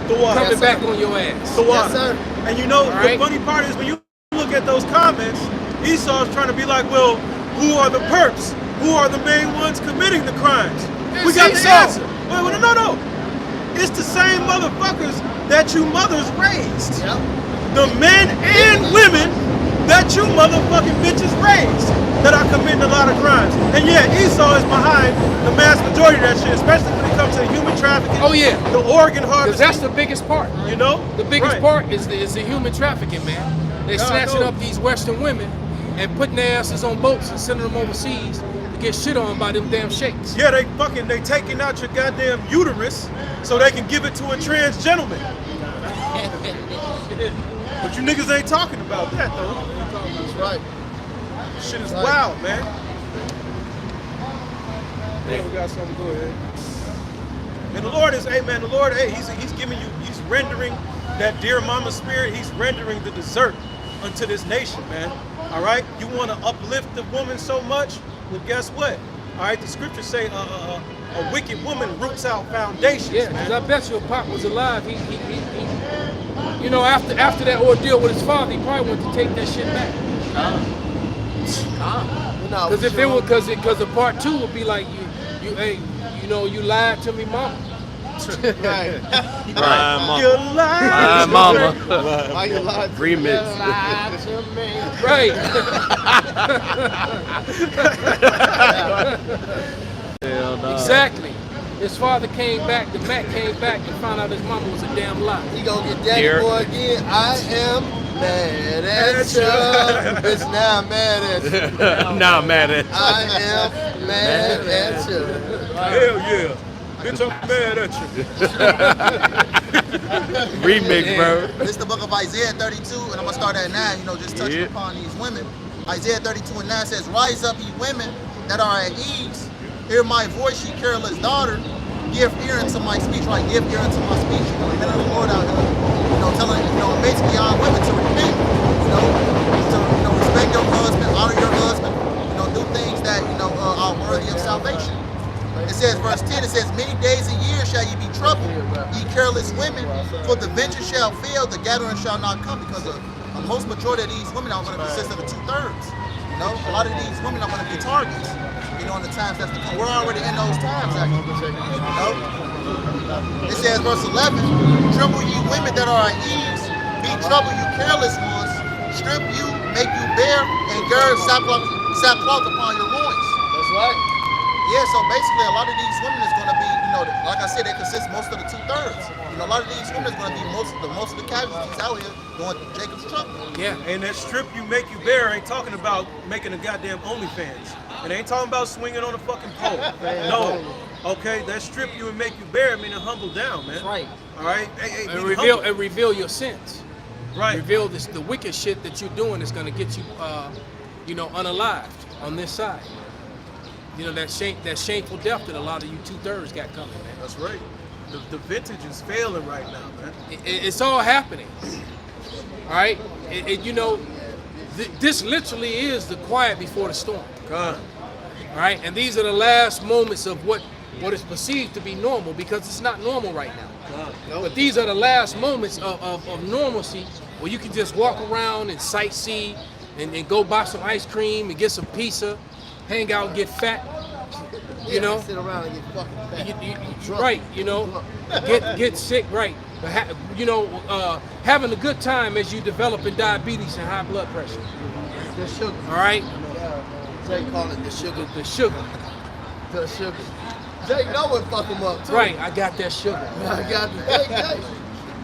coming back on your ass. Yes, sir. And you know, Right. the funny part is when you look at those comments, Esau's trying to be like, well, who are the perps? Who are the main ones committing the crimes? We got the Esau. answer. Wait, no. It's the same motherfuckers that you mothers raised. Yep. The men and women that you motherfucking bitches raised that are committing a lot of crimes. And yeah, Esau is behind the mass majority of that shit, especially when it comes to human trafficking, Oh yeah, the organ because harvesting, that's the biggest part. you know, The biggest Right. part is the human trafficking, man. They God snatching knows. up these Western women and putting their asses on boats and sending them overseas to get shit on by them damn sheiks. Yeah, they taking out your goddamn uterus so they can give it to a trans gentleman. But you niggas ain't talking about that though. That's right. Shit is Right. wild, man. Yeah, we got something. Go ahead. And the Lord is, hey man, the Lord, hey, he's giving you, he's rendering that dear mama spirit. He's rendering the dessert unto this nation, man. All right, you want to uplift the woman so much? Well, guess what? All right, the scriptures say a wicked woman roots out foundations, Yeah, man. because I bet you if Pop was alive, he you know, after that ordeal with his father, he probably wanted to take that shit back. No, Because if it was, because the part 2 would be like hey, you know, you lied to me, mama. right. You lie. mama. Why you lied to Remix. Right. Hell no. Exactly. His father came back, the Mac came back and found out his mama was a damn lie. He gonna get daddy Here. boy again. I am mad at you. Bitch, now I'm mad at you. Nah, man. I am mad at you. Hell yeah. Bitch, I'm mad at you. Remix, bro. This is the book of Isaiah 32, and I'm going to start at 9, you know, just touching Yeah. upon these women. Isaiah 32 and 9 says, Rise up, ye women that are at ease. Hear my voice, ye careless daughter. Give ear unto my speech, right? Give ear unto my speech. You know, the men of the Lord out here, you know, telling, you know, basically young women to repent, to respect your husband, honor your husband, you know, do things that, you know, are worthy of salvation. It says, verse 10, it says, Many days and years shall ye be troubled, ye careless women, for the venture shall fail, the gathering shall not come, because the most majority of these women are going to consist of the 2/3. You know, a lot of these women are going to be targets, you know, in the times that's to come. We're already in those times, actually. You know? It says, verse 11, Tremble ye women that are at ease, be troubled, you careless ones, strip you, make you bare, and gird sackcloth upon your loins. That's right. Yeah, so basically a lot of these women is going to be, you know, like I said, they consist most of the 2/3. You know, a lot of these women is going to be most of the casualties out here doing Jacob's trouble. Yeah. And that strip you make you bear ain't talking about making a goddamn OnlyFans. It ain't talking about swinging on a fucking pole. No. Okay, that strip you and make you bear mean to humble down, man. That's right. All right? Hey, And be reveal humble. your sins. Right. Reveal the wicked shit that you're doing is gonna get you you know, unalived on this side. You know, that shameful death that a lot of you 2/3 got coming, man. That's right. The vintage is failing right now, man. It's all happening. All right? You know, this literally is the quiet before the storm. God. All right? And these are the last moments of what is perceived to be normal, because it's not normal right now. But these are the last moments of normalcy where you can just walk around and sightsee and go buy some ice cream and get some pizza, hang out and get fat. You know? Sit around and get fucking fat. Drunk. Right, you know, get sick, right. But you know, having a good time as you developing diabetes and high blood pressure. The sugar. All right? Jay call it the sugar. The sugar. The sugar. Jay know what fuck him up too. Right, I got that sugar. I got the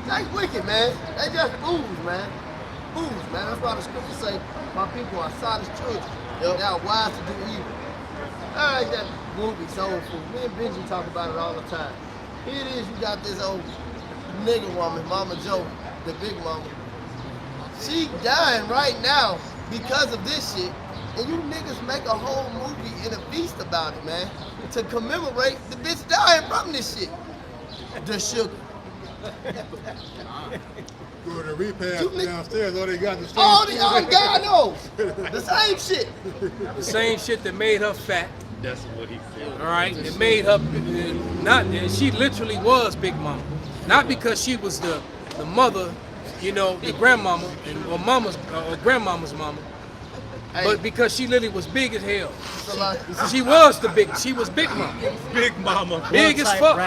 Jay wicked, man. They just booze, man. Booze, man. That's why the scriptures say, my people are silent children. They are wise to do evil. All right, that movie soul food. Me and Benji talk about it all the time. Here it is, you got this old nigga woman, Mama Joe, the big mama. She dying right now because of this shit. And you niggas make a whole movie and a feast about it, man. To commemorate the bitch dying from this shit. The sugar. Go to the repast downstairs, all they got the same All the God knows. The same shit. The same shit that made her fat. That's what he said. All right, it made her not. She literally was Big Mama, not because she was the mother, you know, the grandmama or mama's or grandmama's mama, but because she literally was big as hell. She was Big Mama. Big mama. Big as fuck.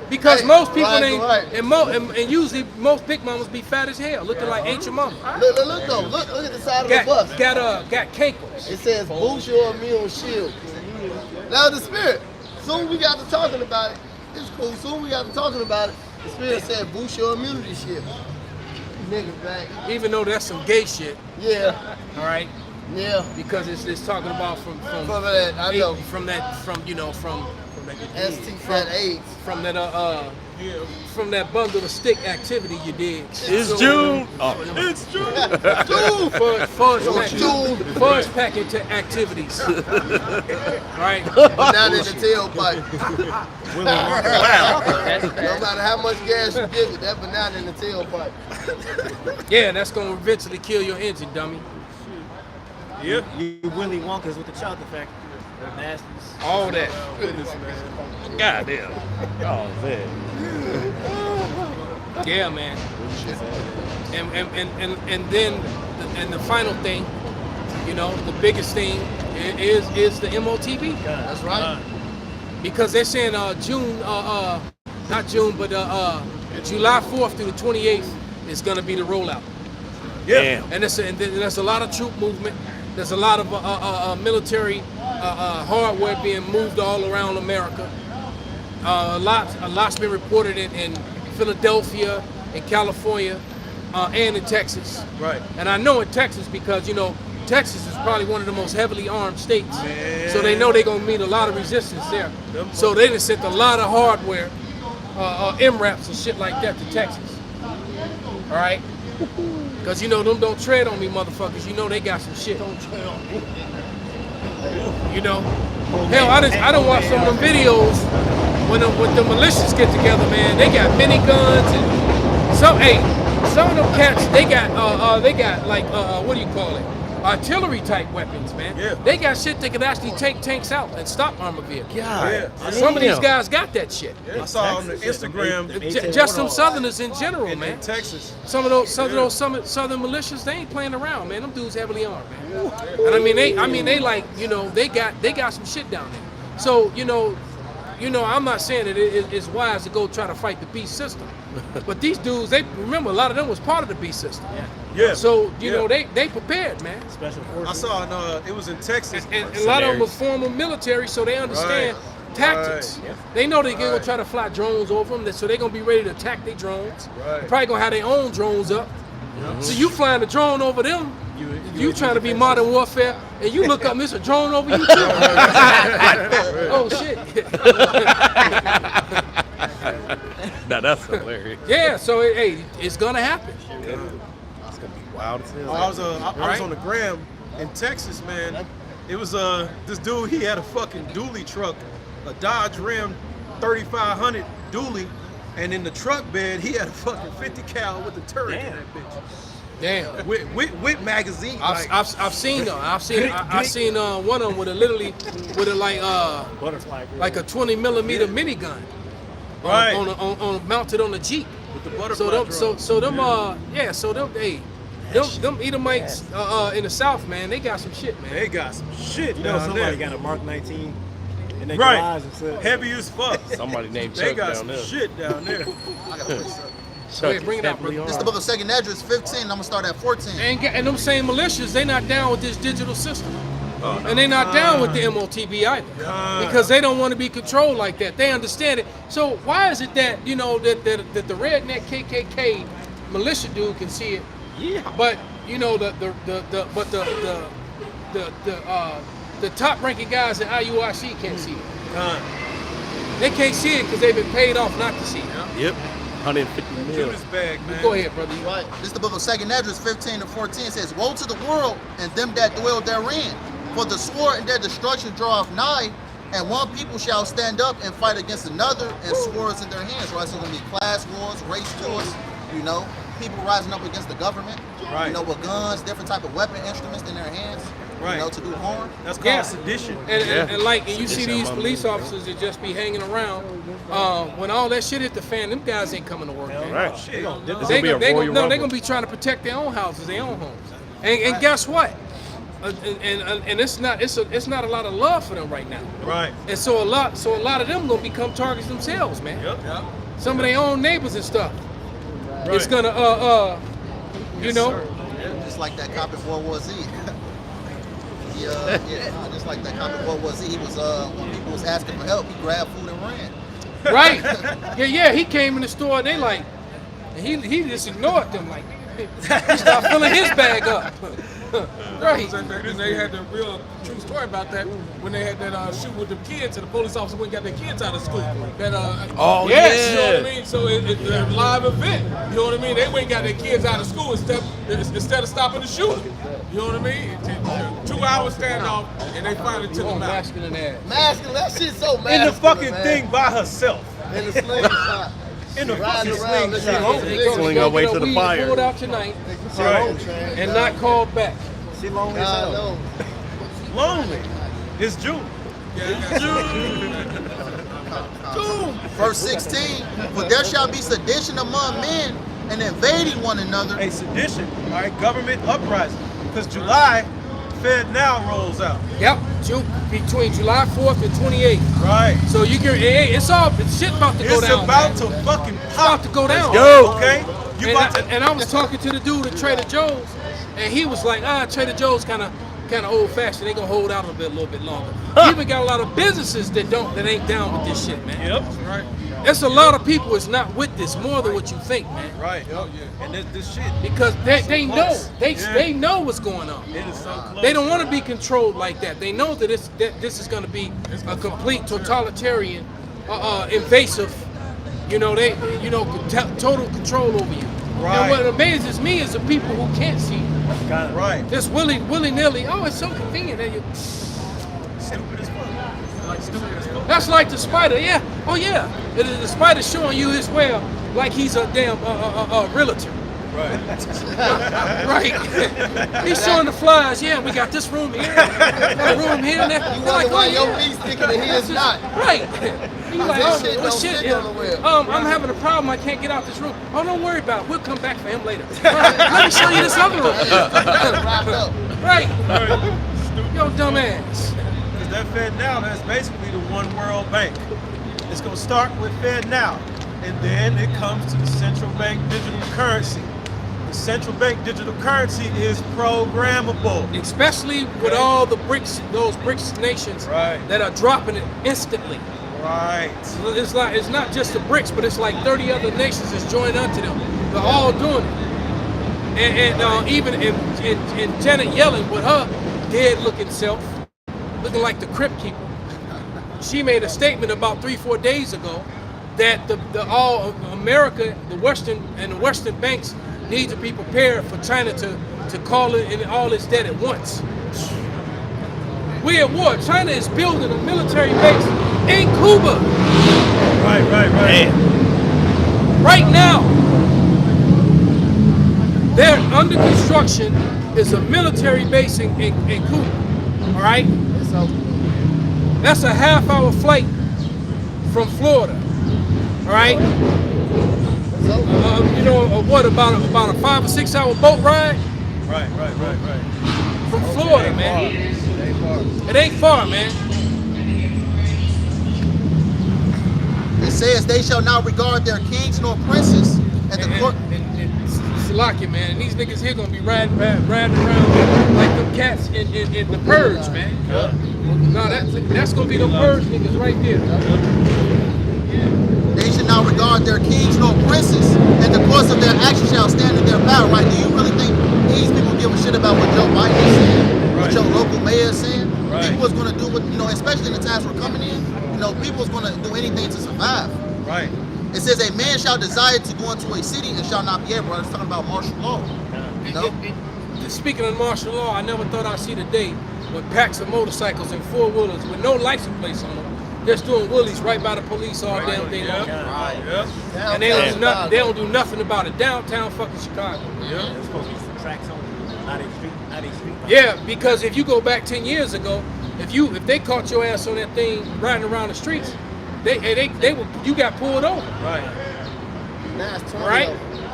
Because most people ain't, right. and usually most big mamas be fat as hell, looking like ain't your mama. Look though. Look at the side of the bus. Got cankles. It says boost your immune shield. Now the spirit. Soon we got to talking about it. It's cool. Soon we got to talking about it. The spirit said boost your immunity shit. Niggas back. Even though that's some gay shit. Yeah. All right. Yeah. Because it's talking about from that, I know. from ST AIDS. From that bundle of stick activity you did. It's June. It's June. June. Fudge packet to activities. Right. Banana in the tailpipe. No matter how much gas you give it, that banana in the tailpipe. Yeah, that's gonna eventually kill your engine, dummy. Yeah. You Willy Wonkas with the chocolate factory. The nasties. All that. Goodness, man. Goddamn. Oh man. Yeah, man. And then the final thing, you know, the biggest thing is the MOTB. That's right. Because they're saying June, not June, but July 4th through the 28th is gonna be the rollout. Yeah. And there's a lot of troop movement. There's a lot of military hardware being moved all around America. A lot's been reported in Philadelphia, in California, and in Texas. Right. And I know in Texas because, you know, Texas is probably one of the most heavily armed states. Man. So they know they're going to meet a lot of resistance there. So they done sent a lot of hardware, MRAPs and shit like that to Texas. All right? Because, you know, them don't tread on me motherfuckers. You know they got some shit. Don't tread on me. You know? Hell, I done watched some of them videos when the militias get together, man. They got miniguns and some of them cats, they got like, what do you call it? Artillery type weapons, man. Yeah. They got shit that can actually take tanks out and stop armored vehicles. Yeah. Some of these guys got that shit. I saw on the Instagram Just some Southerners in general, man. in Texas. Some of those southern militias, they ain't playing around, man. Them dudes heavily armed, man. And I mean they like, you know, they got some shit down there. So, you know, I'm not saying that it's wise to go try to fight the beast system. But these dudes, they remember a lot of them was part of the beast system. Yeah. So, you know, they prepared, man. Special forces. I saw it was in Texas. And a lot of them was former military, so they understand tactics. Right. They know they're gonna try to fly drones over them, so they're gonna be ready to attack their drones. Right. Probably gonna have their own drones up. So you flying a drone over them, you trying to be modern warfare, and you look up and there's a drone over you too. Oh shit. Now that's hilarious. Yeah, so it's gonna happen. It's gonna be wild as hell. I was on the gram in Texas, man. It was this dude. He had a fucking dually truck, a Dodge Ram 3500 dually, and in the truck bed he had a fucking 50 cal with a turret in that bitch. Damn. With magazine. I've seen them. I've seen one of them with a Butterfly. like a 20 millimeter minigun. Right. On mounted on the Jeep. With the butterfly Them Edomites in the South, man, they got some shit, man. They got some shit You know down somebody there. got a Mark 19 in their Right. garage and said, Heavy as fuck. Somebody named They Chuck got down some there. shit down there. I gotta put this up. Go ahead, bring it out, brother. This is the book of 2nd Esdras 15. I'm gonna start at 14. And them same militias, they not down with this digital system. And they not down with the MOTB either. Because they don't want to be controlled like that. They understand it. So why is it that, you know, that the redneck KKK militia dude can see it? Yeah. But, you know, the top ranking guys at IUIC can't see it. They can't see it because they've been paid off not to see it. Yep. 150 million. Judas bag, man. Go ahead, brother. Right. This is the book of 2nd Esdras 15 to 14. It says, Woe to the world and them that dwell therein, for the sword and their destruction draweth nigh, and one people shall stand up and fight against another, and swords in their hands. Right, so it's gonna be class wars, race wars, you know, people rising up against the government, Right. you know, with guns, different type of weapon instruments in their hands, Right. you know, to do harm. That's called sedition. And you see these police officers that just be hanging around. When all that shit hit the fan, them guys ain't coming to work, man. Right. Shit. They're gonna be trying to protect their own houses, their own homes. And guess what? And it's not a lot of love for them right now. Right. And so a lot of them gonna become targets themselves, man. Yep. Some of their own neighbors and stuff. Right. It's gonna you know. Just like that cop in World War Z. Just like that cop in World War Z. He was when people was asking for help, he grabbed food and ran. Right? Yeah, he came in the store and they like, and he just ignored them like, he started filling his bag up. Right. And they had the real true story about that when they had that shoot with the kids and the police officer went and got their kids out of school. That Oh, yes, yeah. you know what I mean? So it's a live event. You know what I mean? They went and got their kids out of school instead of stopping the shooting. You know what I mean? 2 hours standoff and they finally took them out. Masculine ass. Masculine, that shit's so masculine. In the fucking man. thing by herself. In the slingshot. In the Riding fucking around, slingshot. Sling her way to the fire. Pulled out tonight Right. and not called back. She lonely as God hell. knows. Lonely. It's June. Verse 16, for there shall be sedition among men and invading one another. A sedition, all right, government uprising. Because July, Fed now rolls out. Yep, between July 4th and 28th. Right. So you can, it's shit about to go It's down. about man. to fucking It's pop. about to go down. go. Okay? You about to. And I was talking to the dude at Trader Joe's, and he was like, Trader Joe's kind of old fashioned. They gonna hold out a little bit longer. You even got a lot of businesses that ain't down with this shit, man. Yep. Right. There's a lot of people that's not with this more than what you think, man. Right. Oh, yeah. And this shit. Because they know close. they know what's going on. It is so close. They don't want to be controlled like that. They know that this is going to be a complete totalitarian, invasive. Total control over you. Right. And what amazes me is the people who can't see it. Right. Just willy nilly. Oh, it's so convenient that you. Stupid as fuck. Like stupid as fuck. That's like the spider. Yeah. Oh yeah. It is the spider showing you his well like he's a damn realtor. Right. Right. He's showing the flies. Yeah, we got this room here, that room here, and that. You wonder why your feet sticking and his not. Right. He's like, This shit what don't shit? stick on the wheel. I'm having a problem. I can't get out this room. Oh, don't worry about it. We'll come back for him later. Let me show you this other room. Wrapped up. Right. Yo, dumbass. Because that Fed Now, that's basically the one world bank. It's going to start with Fed Now, and then it comes to the central bank digital currency. The central bank digital currency is programmable. Especially with all the those BRICS nations that are dropping it instantly. Right. So it's not just the BRICS, but it's like 30 other nations that's joined onto them. They're all doing it. And even in Janet Yellen with her dead-looking self, looking like the Crypt Keeper, she made a statement about 3-4 days ago that all of America, the Western banks need to be prepared for China to call it in all its debt at once. We're at war. China is building a military base in Cuba. Right. Right now. They're under construction is a military base in Cuba. All right? That's a half-hour flight from Florida. All right? What about a 5 or 6 hour boat ride? Right. From Florida, man. It ain't far, man. It says they shall not regard their kings nor princes and the court. Salaki, man. And these niggas here gonna be riding around like them cats in the purge, man. No, that's gonna be the purge niggas right there. They should not regard their kings nor princes, and the course of their action shall stand in their power. Right? Do you really think these people give a shit about what Joe Biden is saying, what your local mayor is saying? Right. People is gonna do what, especially in the times we're coming in, people is gonna do anything to survive. Right. It says a man shall desire to go into a city and shall not be able. It's talking about martial law. Speaking of martial law, I never thought I'd see the day when packs of motorcycles and four-wheelers with no license plates on them, just doing wheelies right by the police all damn day long. And they don't do nothing about it. Downtown fucking Chicago. There's supposed to be some tracks on not a street. Yeah, because if you go back 10 years ago, if they caught your ass on that thing riding around the streets, you got pulled over. Right. Now it's 20 Right. of them.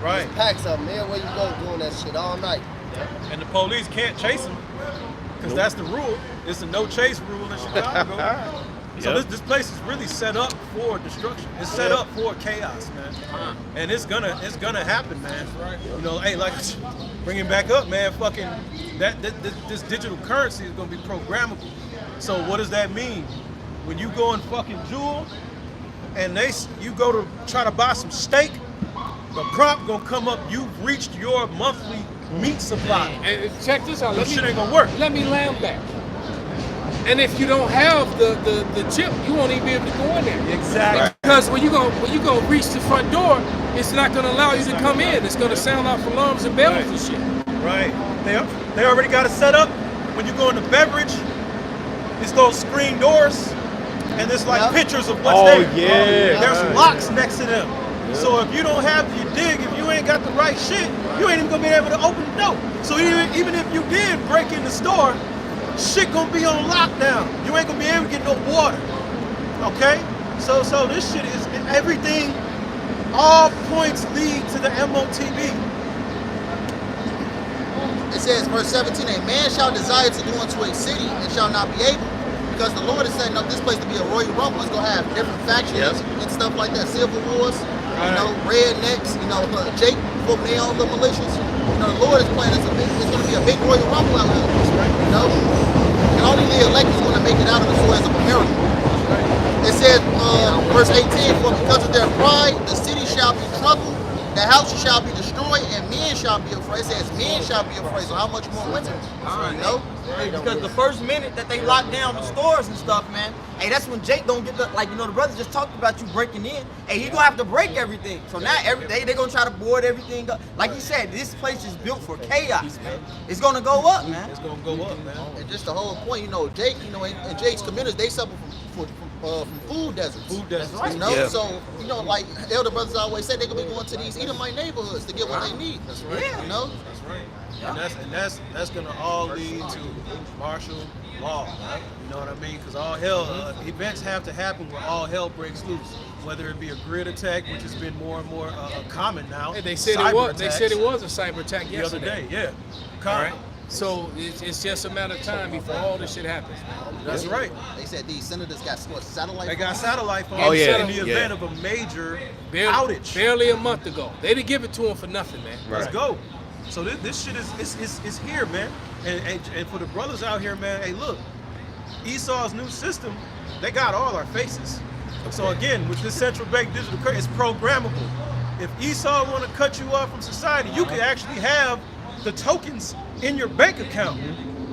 Right. Just packs up, man. Where you go doing that shit all night? And the police can't chase them because that's the rule. It's a no chase rule in Chicago. So this place is really set up for destruction. It's set up for chaos, man. And it's gonna happen, man. Hey, like bringing back up, man. Fucking this digital currency is gonna be programmable. So what does that mean? When you go and fucking Jewel, and you go to try to buy some steak, the prompt gonna come up, you've reached your monthly meat supply. And check this out. That shit ain't gonna work. Let me land back. And if you don't have the chip, you won't even be able to go in there. Exactly. Because when you go reach the front door, it's not gonna allow you to come in. It's gonna sound out alarms and bells and shit. Right. They already got it set up. When you go into beverage, it's those screen doors, and there's like pictures of what's there. Yeah. There's locks next to them. So if you don't have your dig, if you ain't got the right shit, you ain't even gonna be able to open the door. So even if you did break in the store, shit gonna be on lockdown. You ain't gonna be able to get no water. Okay? So this shit is everything. All points lead to the MOTB. It says, verse 17, a man shall desire to go into a city and shall not be able, because the Lord is setting up this place to be a royal rumble. It's gonna have different factions and stuff like that, civil wars, you know, rednecks, you know, Jake from their own little militias. You know, the Lord is planning it's gonna be a big royal rumble out there. You know, and only the elect is gonna make it out of the soils of America. It says, verse 18, for because of their pride, the city shall be troubled, the houses shall be destroyed, and men shall be afraid. It says men shall be afraid. So how much more winter? You know? Hey, because the first minute that they lock down the stores and stuff, man, hey, that's when Jake don't get the, like, you know, the brother just talked about you breaking in. Hey, he gonna have to break everything. So now every day they gonna try to board everything up. Like he said, this place is built for chaos, man. It's gonna go up, man. It's gonna go up, man. And just the whole point, you know, Jake, you know, and Jake's communities, they suffer from food deserts. Food deserts. You know, so, you know, like elder brothers always say, they're gonna be going to these Edomite neighborhoods to get what they need. That's right. You know? That's right. And that's gonna all lead to martial law, right? You know what I mean? Because all hell events have to happen where all hell breaks loose. Whether it be a grid attack, which has been more and more common now. Hey, they said it was. They said it was a cyber attack the other yesterday. day. Yeah. All right. So it's just a matter of time before all this shit happens. That's right. They said these senators got satellite. They got satellite phones. Oh, yeah. In the event of a major outage. Barely a month ago. They didn't give it to them for nothing, man. Let's go. So this shit is here, man. And for the brothers out here, man, hey, look, Esau's new system, they got all our faces. So again, with this central bank digital currency, it's programmable. If Esau want to cut you off from society, you can actually have the tokens in your bank account.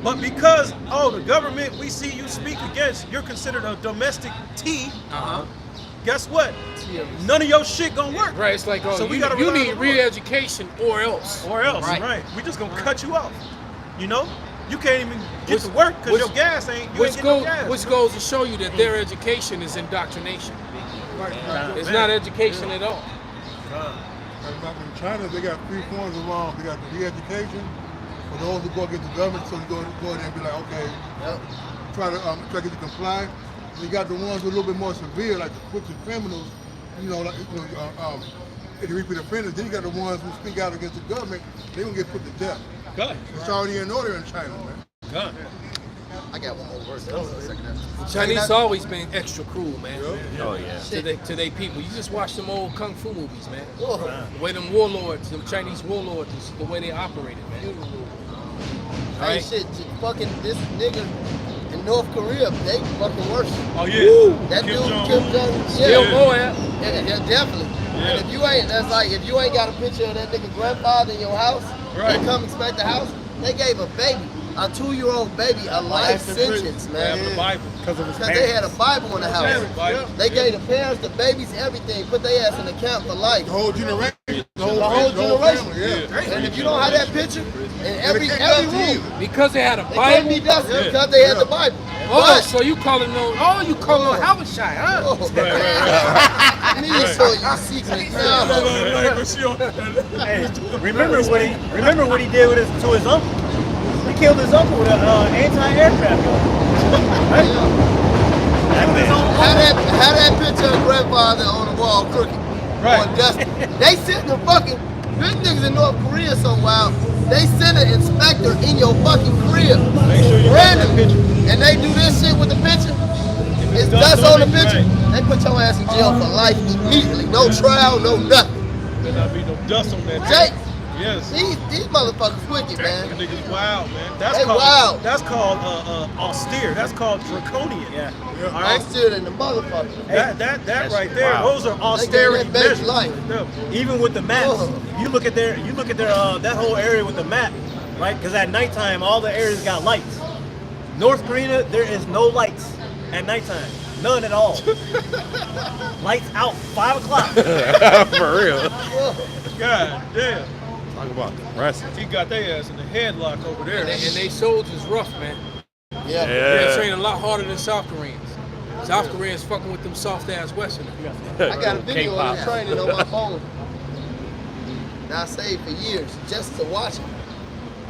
But because, the government we see you speak against, you're considered a domestic T. Guess what? None of your shit gonna work. Right, it's like, so you need re-education or else. Or else, right. We just gonna cut you off. You know? You can't even get to work because your gas ain't getting no gas. Which goes to show you that their education is indoctrination. It's not education at all. In China, they got 3 forms of law. They got the re-education for those who go against the government, so you go in there and be like, okay, try to get you to comply. And you got the ones who are a little bit more severe, like the crooks and criminals, if you repeat offenders. Then you got the ones who speak out against the government, they're gonna get put to death. Good. It's already in order in China, man. Good. I got one more verse. The Chinese always been extra cruel, man. Oh yeah. To they people. You just watch them old kung fu movies, man. The way them warlords, them Chinese warlords, the way they operated, man. Hey, shit, fucking this nigga in North Korea, they fucking worse. Oh yeah. That Kim dude, Jong-un. Kim Jong-un. Still more at. Yeah, definitely. Yeah. And if you ain't got a picture of that nigga grandfather in your house, Right. they come inspect the house, they gave a baby, a 2-year-old baby, a life sentence, man. Grab the Bible. Because they had a Bible in the house. Bible. They gave the parents, the babies, everything, put their ass in the camp for life. The whole generation. The whole generation. Family, And if you don't have that picture, in every room, Because they had a they can't Bible. be dusty because they had the Bible. Oh, so you calling on Havashai, huh? Please show you secret. Hey, remember what he did to his uncle? He killed his uncle with an anti-aircraft gun. Right? Have that picture of grandfather on the wall crooked. Right. On dusty. They sent the fucking big niggas in North Korea so wild. They send an inspector in your fucking crib. Make sure you got that random. picture. And they do this shit with the picture. It's dust on the picture. They put your ass in jail for life immediately. No trial, no nothing. There not be no dust on that. Jake, Yes. These motherfuckers wicked, man. You niggas wild, man. They wild. That's called austere. That's called draconian. Yeah. All right. Austere than the motherfucker. That right there. Wow. Those are They austerity gave that measures. life. Even with the maps, Oh. you look at their that whole area with the map, right? Because at nighttime, all the areas got lights. North Korea, there is no lights at nighttime, none at all. Lights out, 5 o'clock. For real. God damn. Talk about depressing. He got their ass in the headlock over there. And they soldiers rough, man. Yeah. They're training a lot harder than South Koreans. South Koreans fucking with them soft ass Westerners. I got a video of them training on my phone. Now I saved for years just to watch it.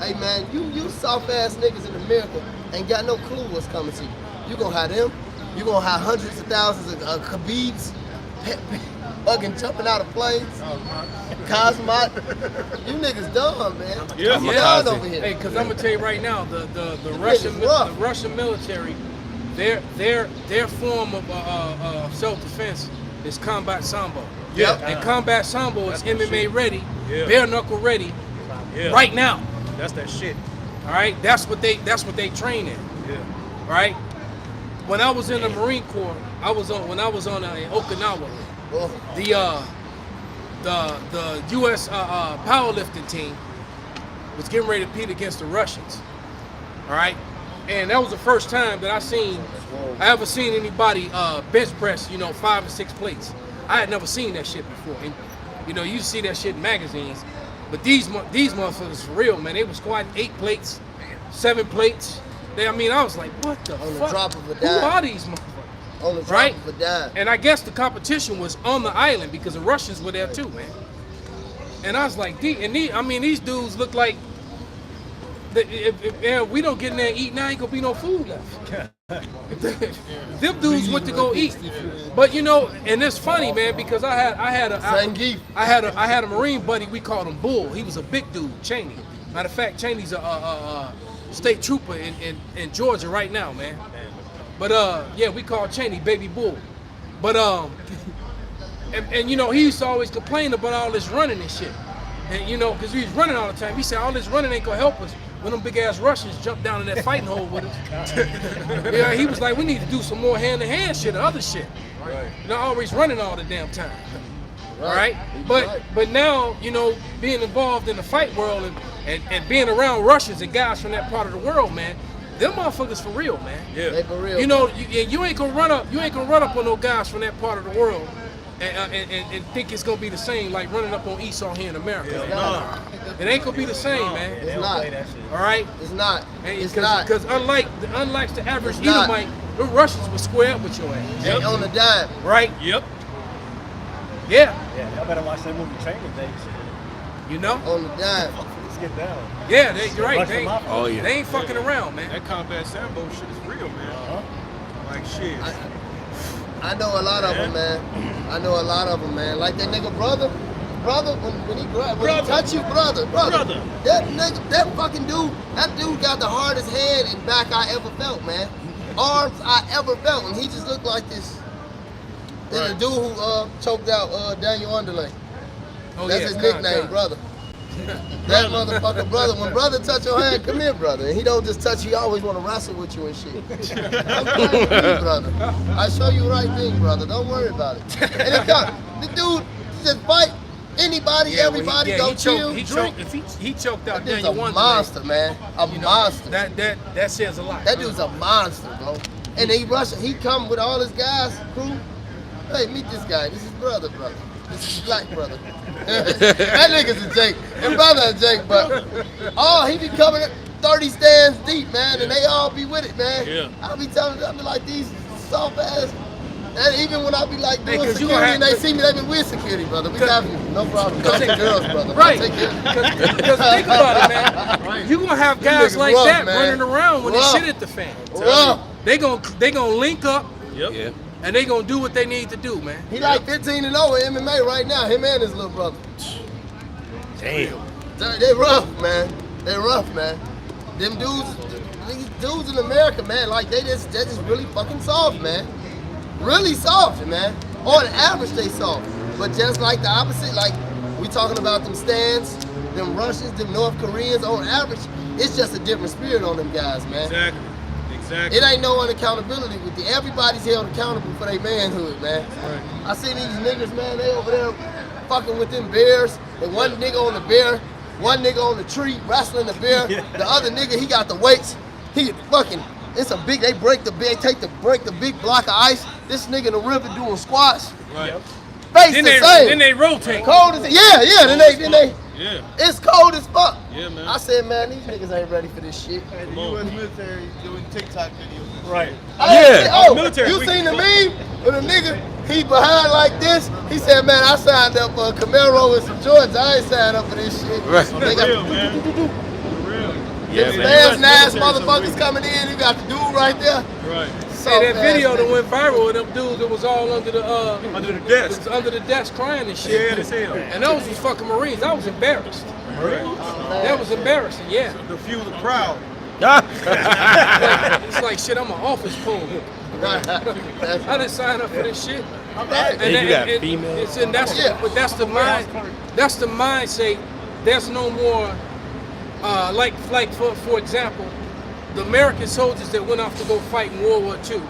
Hey man, you soft ass niggas in America ain't got no clue what's coming to you. You gonna have them. You gonna have hundreds of thousands of Khabibs fucking jumping out of planes. Cosmot. You niggas dumb, man. Yeah. You done over here. Hey, cause I'm gonna tell you right now, the rough. Russian military, their form of self-defense is combat sambo. Yeah. And combat sambo is MMA ready, Yeah. bare knuckle ready, Yeah. right now. That's that shit. All right, that's what they train in. Yeah. Right. When I was in the Marine Corps, when I was on Okinawa, Oh, the U.S. powerlifting team was getting ready to compete against the Russians. All right, and that was the first time that I ever seen anybody bench press, 5 or 6 plates. I had never seen that shit before. And, you see that shit in magazines, but these motherfuckers for real, man. They was squatting 8 plates, 7 plates. I was like, what the On the fuck? drop of a Who dime. are these motherfuckers? on the drop Right? of a dime. And I guess the competition was on the island because the Russians were there too, man. And I was like, these dudes look like if we don't get in there and eat now, ain't gonna be no food left. Them dudes went to go eat. But and it's funny, man, because I had a Marine buddy, we called him Bull. He was a big dude, Cheney. Matter of fact, Cheney's a state trooper in Georgia right now, man. But yeah, we call Cheney Baby Bull. But and he used to always complain about all this running and shit. And because he was running all the time, he said all this running ain't gonna help us when them big ass Russians jump down in that fighting hole with us. Yeah, he was like, we need to do some more hand-to-hand shit or other shit. Right. Not always running all the damn time. Right. Right? But now, being involved in the fight world and being around Russians and guys from that part of the world, man, them motherfuckers for real, man. Yeah. They for real. You ain't gonna run up on no guys from that part of the world and think it's gonna be the same like running up on Esau here in America. It ain't gonna be the same, man. It's not. All right. It's not. It's not. Because unlike the average It's not. Edomite, the Russians would square up with your ass. They on the dime. Right? Yep. Yeah. Yeah, y'all better watch that movie Training Day. On the dime. Let's get down. Yeah, you're right. Rush They them out. Oh, yeah. ain't fucking around, man. That combat sambo shit is real, man. Like shit. I know a lot of them, man. I know a lot of them, man. Like that nigga brother, when he touch you, brother. That nigga, that fucking dude, that dude got the hardest head and back I ever felt, man. Arms I ever felt, and he just looked like this. There's a dude who choked out Daniel Underlay. Oh, That's yeah, his Con. nickname, brother. That motherfucker, brother. When brother touch your hand, come here, brother. And he don't just touch you, he always want to wrestle with you and shit. Come with me, brother. I show you the right thing, brother. Don't worry about it. And it come, the dude just fight anybody, everybody, go chill, drink. He choked out That dude's Daniel a Wonderland, monster, man. A monster. That says a lot. That dude's a monster, bro. And he he come with all his guys, crew. Hey, meet this guy. This is brother. This is black brother. That nigga's a Jake. And brother a Jake, but he be coming 30 stands deep, man, and they all be with it, man. Yeah. I be telling them, I be like, these soft ass. And even when I be like doing 'cause you security gonna and they have- see me, they be with security, brother. We got you. No problem. Come take girls, brother. Right. Take care. Because think about it, man. You gonna have guys niggas like rough, that man. running around when Rough. they shit at the fan. Rough. They gonna link up Yep. Yeah. and they gonna do what they need to do, man. He like 15-0 in MMA right now. Him and his little brother. Damn. They rough, man. They rough, man. Them dudes, these dudes in America, man, like they're just really fucking soft, man. Really soft, man. On average, they soft. But just like the opposite, like we talking about them stands, them Russians, them North Koreans, on average, it's just a different spirit on them guys, man. Exactly. Exactly. It ain't no unaccountability with the, everybody's held accountable for their manhood, man. Right. I see these niggas, man, they over there fucking with them bears. And one nigga on the bear, one nigga on the tree wrestling the bear. The other nigga, he got the weights. He fucking, it's a big, they break the big block of ice. This nigga in the river doing squats. Right. Face the same. Then they rotate. Cold as, yeah, then they, Yeah. it's cold as fuck. Yeah, man. I said, man, these niggas ain't ready for this shit. And the U.S. military doing TikTok videos. Right. Oh, military, you we- seen the meme? When a nigga, he behind like this, he said, man, I signed up for a Camaro and some Jordans. I ain't signed up for this shit. Right. They got real, man. For real. Yeah, them man. fast ass military, so motherfuckers we- coming in. You got the dude right there. Right. Hey, that video that went viral with them dudes that was all under the Under the desk. was under the desk crying and shit. Scared as hell. And those was fucking Marines. I was embarrassed. That was embarrassing, yeah. The few the proud. It's like shit, I'm an office pole. I didn't sign up for this shit. And you got females. And that's the mind. That's the mindset. There's no more. Like for example, the American soldiers that went off to go fight in World War II.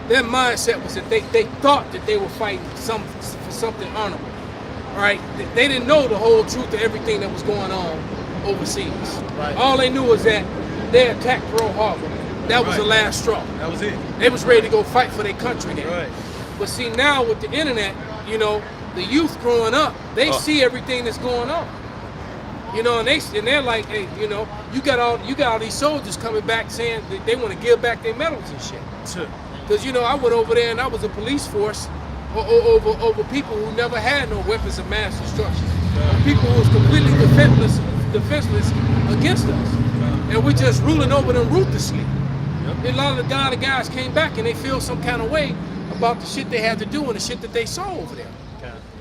Their mindset was that they thought that they were fighting for something honorable. All right, they didn't know the whole truth of everything that was going on overseas. Right. All they knew was that they attacked Pearl Harbor. That was the Right. last straw. That was it. They was ready to go fight for their country there. Right. But see, now with the internet, you know, the youth growing up, they see everything that's going on. You know, and they're like, hey, you know, you got all these soldiers coming back saying that they want to give back their medals and shit. Because you know, I went over there and I was a police force over people who never had no weapons of mass destruction, people who was completely defenseless against us, and we just ruling over them ruthlessly. And a lot of the guys came back and they feel some kind of way about the shit they had to do and the shit that they saw over there.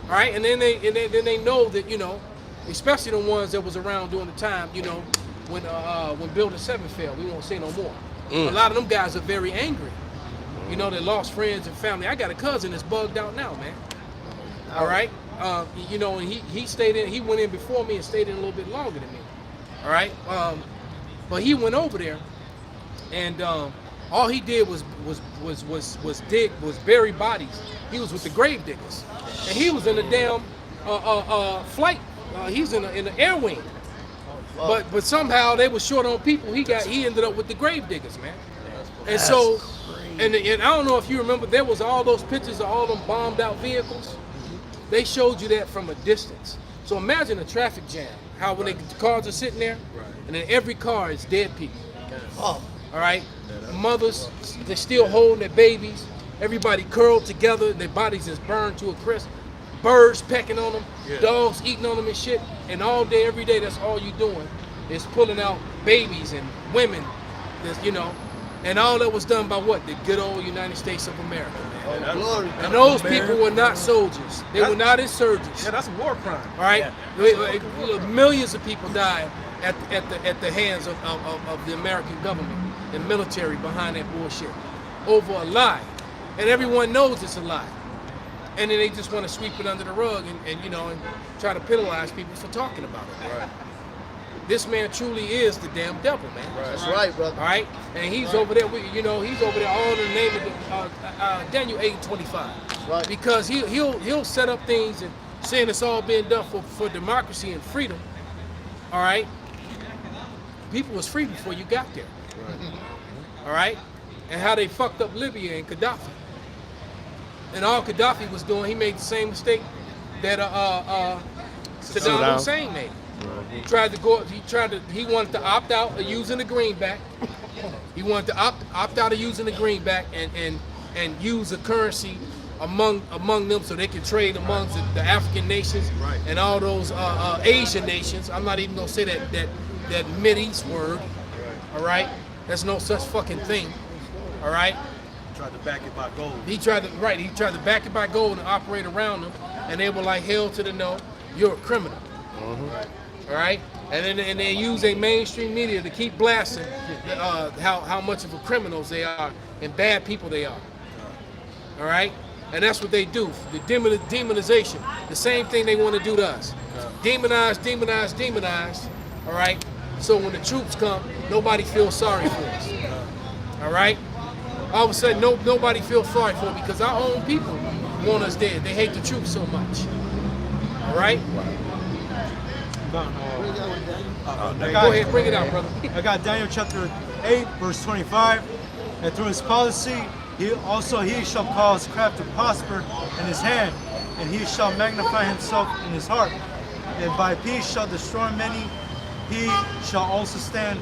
All right, and then they know that, you know, especially the ones that was around during the time, you know, when Building 7 fell. We won't say no more. A lot of them guys are very angry. You know, they lost friends and family. I got a cousin that's bugged out now, man. All right, you know, and he stayed in. He went in before me and stayed in a little bit longer than me. All right, but he went over there, and all he did was bury bodies. He was with the grave diggers, and he was in a damn flight. He was in the air wing. But somehow they were short on people. He ended up with the grave diggers, man. And so, and I don't know if you remember, there was all those pictures of all them bombed out vehicles. They showed you that from a distance. So imagine a traffic jam. How when the cars are sitting there, and in every car is dead people. All right, mothers, they're still holding their babies. Everybody curled together. Their bodies is burned to a crisp. Birds pecking on them, dogs eating on them and shit. And all day, every day, that's all you doing is pulling out babies and women. That's, you know, and all that was done by what? The good old United States of America, man. And those people were not soldiers. They were not insurgents. Yeah, that's a war crime. All right, millions of people died at the hands of the American government and military behind that bullshit over a lie, and everyone knows it's a lie. And then they just want to sweep it under the rug and you know, and try to penalize people for talking about it. Right. This man truly is the damn devil, man. Right. That's right, brother. All right, and he's over there. You know, he's over there all in the name of Daniel 8:25. Right. Because he'll set up things and saying it's all being done for democracy and freedom. All right. People was free before you got there. Right. All right, and how they fucked up Libya and Gaddafi. And all Gaddafi was doing, he made the same mistake that Saddam Hussein made. He wanted to opt out of using the greenback. He wanted to opt out of using the greenback and use a currency among them so they could trade amongst the African nations and all those Asian nations. I'm not even gonna say that Mideast word. All right, there's no such fucking thing. All right. Tried to back it by gold. He tried to back it by gold and operate around them, and they were like, hell to the no, you're a criminal. All right, and they use a mainstream media to keep blasting how much of a criminals they are and bad people they are. All right, and that's what they do. The demonization, the same thing they want to do to us. demonized. All right. So when the troops come, nobody feels sorry for us. All right. All of a sudden, nobody feels sorry for it because our own people want us dead. They hate the troops so much. All right. Go ahead, bring it out, brother. I got Daniel chapter 8, verse 25. And through his policy, he shall cause craft to prosper in his hand, and he shall magnify himself in his heart. And by peace shall destroy many. He shall also stand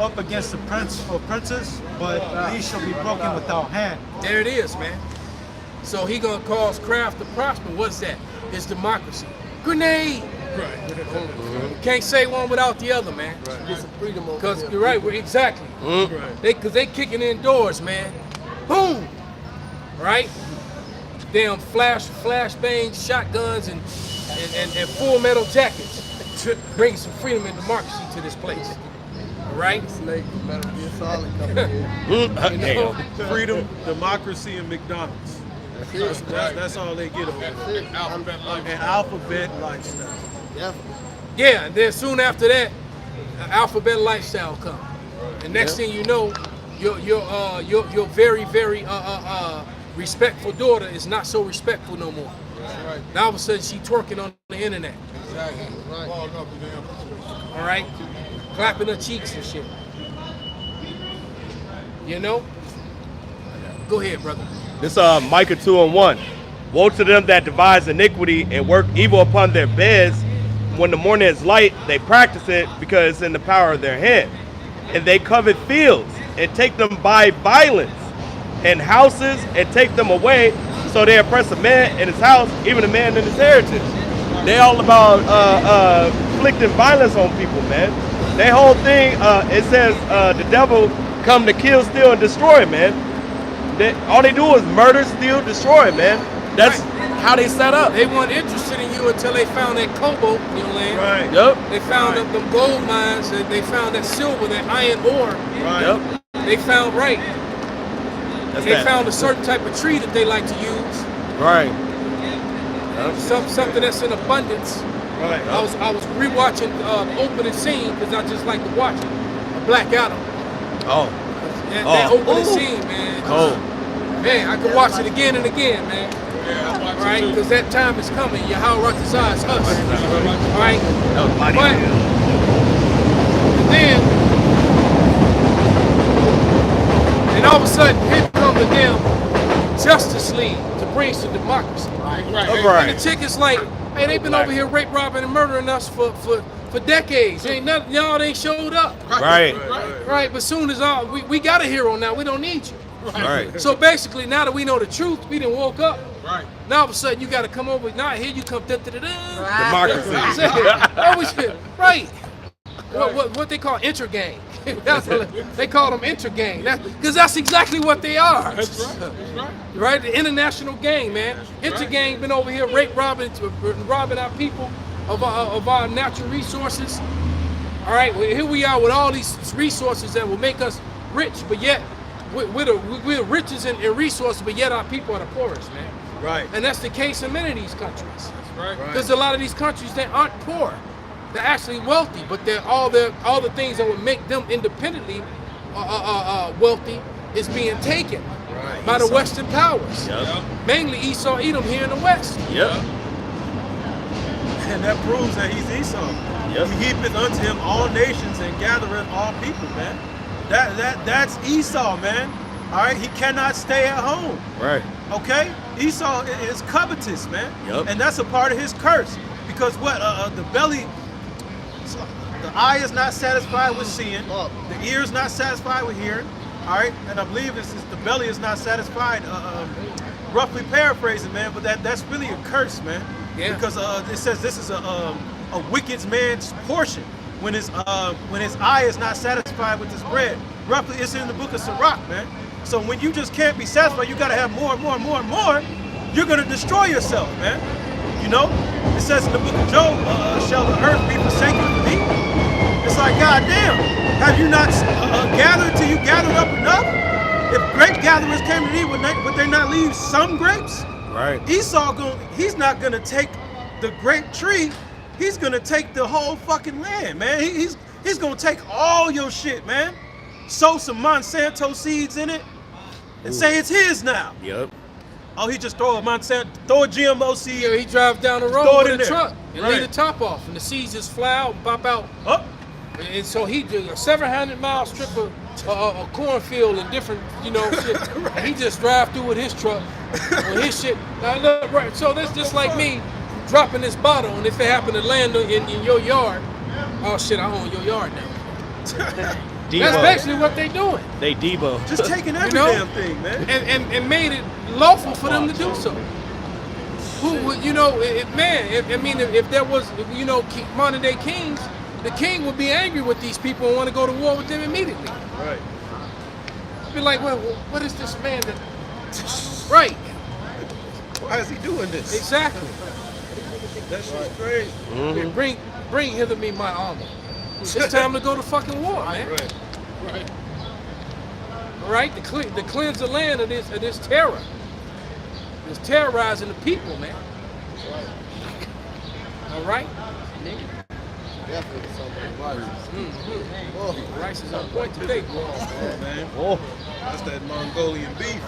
up against the prince or princes, but he shall be broken without hand. There it is, man. So he gonna cause craft to prosper. What's that? It's democracy. Grenade. Right. Can't say one without the other, man. Get some freedom over Because here. you're right. Exactly. Because they kicking in doors, man. Boom. Right. Damn flashbangs, shotguns, and full metal jackets. Bring some freedom and democracy to this place. All right. Snake better be a solid coming here. Freedom, democracy, and McDonald's. That's all they get over there. An alphabet lifestyle. Yeah, and then soon after that, alphabet lifestyle come. And next thing you know, your very respectful daughter is not so respectful no more. Right. Now all of a sudden she twerking on the internet. Exactly. Right. All right, clapping her cheeks and shit. You know? Go ahead, brother. This Micah 2:1. Woe to them that devise iniquity and work evil upon their beds. When the morning is light, they practice it because it's in the power of their hand. And they covet fields and take them by violence, and houses and take them away. So they oppress a man in his house, even a man in his heritage. They all about inflicting violence on people, man. Their whole thing, it says the devil come to kill, steal, and destroy, man. All they do is murder, steal, destroy, man. That's how they set up. They weren't interested in you until they found that cobalt in your land. Right. Yep. They found them gold mines. They found that silver, that iron ore. Right. Yep. They found That's they that. found a certain type of tree that they like to use. Right. Something that's in abundance. Right. I was rewatching opening scene because I just like to watch it. Black Adam. Oh. That opening scene, man. Cold. Man, I could watch it again and again, man. Yeah, I watch Right? it too. Because that time is coming. Yahweh Rakazah is us. All right? That was mighty. But then, and all of a sudden, here comes the damn Justice League to bring some democracy. Right. And the chick is like, hey, they've been over here rape, robbing, and murdering us for decades. Ain't nothing, y'all ain't showed up. Right. Right, but soon as we got a hero now, we don't need you. Right. So basically, now that we know the truth, we done woke up. Right. Now all of a sudden, you got to come over. Now here you come. Democracy. Right. What they call intergang. They call them intergang. Because that's exactly what they are. That's right. That's right. Right? The international gang, man. Intergang been over here rape, robbing our people of our natural resources. All right, well, here we are with all these resources that will make us rich, but yet we're riches and resources, but yet our people are the poorest, man. Right. And that's the case in many of these countries. That's right. Because a lot of these countries, they aren't poor. They're actually wealthy, but they're all the things that would make them independently wealthy is being taken by the Western powers. Yep. Mainly Esau, Edom here in the West. Yep. And that proves that he's Esau. Yep. He heapeth unto him all nations and gathereth all people, man. That's Esau, man. All right, he cannot stay at home. Right. Okay, Esau is covetous, man. Yep. And that's a part of his curse because the belly, the eye is not satisfied with seeing, the ear is not satisfied with hearing. All right, and I believe the belly is not satisfied. Roughly paraphrasing, man, but that's really a curse, man. Yeah. Because it says this is a wicked man's portion when his eye is not satisfied with his bread. Roughly, it's in the book of Sirach, man. So when you just can't be satisfied, you got to have more and more and more and more. You're gonna destroy yourself, man. You know, it says in the book of Job, shall the earth be forsaken for thee? It's like, goddamn, have you not gathered till you gathered up enough? If grape gatherers came to thee, would they not leave some grapes? Right. Esau he's not gonna take the grape tree he's gonna take the whole fucking land, man. He's gonna take all your shit, man. Sow some Monsanto seeds in it and say it's his now. Yep. Oh, he just throw a GMO seed. Yeah, he drives down the road Throw it with in a there. truck and Right. leave the top off, and the seeds just fly out and pop out. Oh. And so he did a 700-mile strip of a cornfield and different, shit. And he just drive through with his truck, with his shit. Now look, right. So that's just like me dropping this bottle, and if it happen to land in your yard, oh shit, I own your yard now. That's basically what they doing. They Debo. Just taking every damn thing, man. And made it lawful for them to do so. If there was, modern day kings, the king would be angry with these people and want to go to war with them immediately. Right. Be like, well, what is this man that? Right. Why is he doing this? Exactly. That shit's crazy. Mm-hmm. Bring hither me my armor. It's time to go to fucking war, man. Right. All right, to cleanse the land of this terror. It's terrorizing the people, man. All right. Definitely something right. Oh, rice is on point today, boy. Man. Oh. That's that Mongolian beef.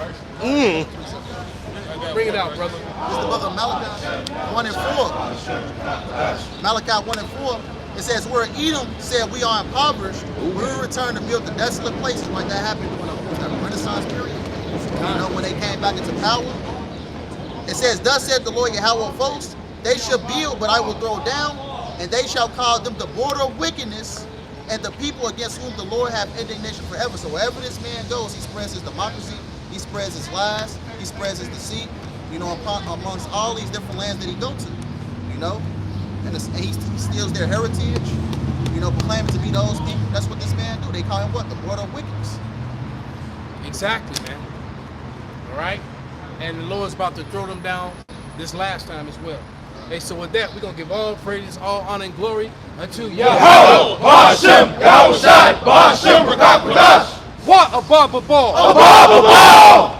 Bring it out, brother. This is the book of Malachi 1 and 4. Malachi 1 and 4. It says, where Edom said we are impoverished, we will return to build the desolate places like that happened during the Renaissance period. When they came back into power. It says, thus said the Lord Yahweh of hosts, they shall build, but I will throw down, and they shall call them the border of wickedness, and the people against whom the Lord hath indignation forever. So wherever this man goes, he spreads his democracy, he spreads his lies, he spreads his deceit, amongst all these different lands that he go to, and he steals their heritage, proclaiming to be those people. That's what this man do. They call him what? The border of wickedness. Exactly, man. All right? And the Lord's about to throw them down this last time as well. Hey, so with that, we're going to give all praises, all honor, and glory unto Yahweh. What a barber ball.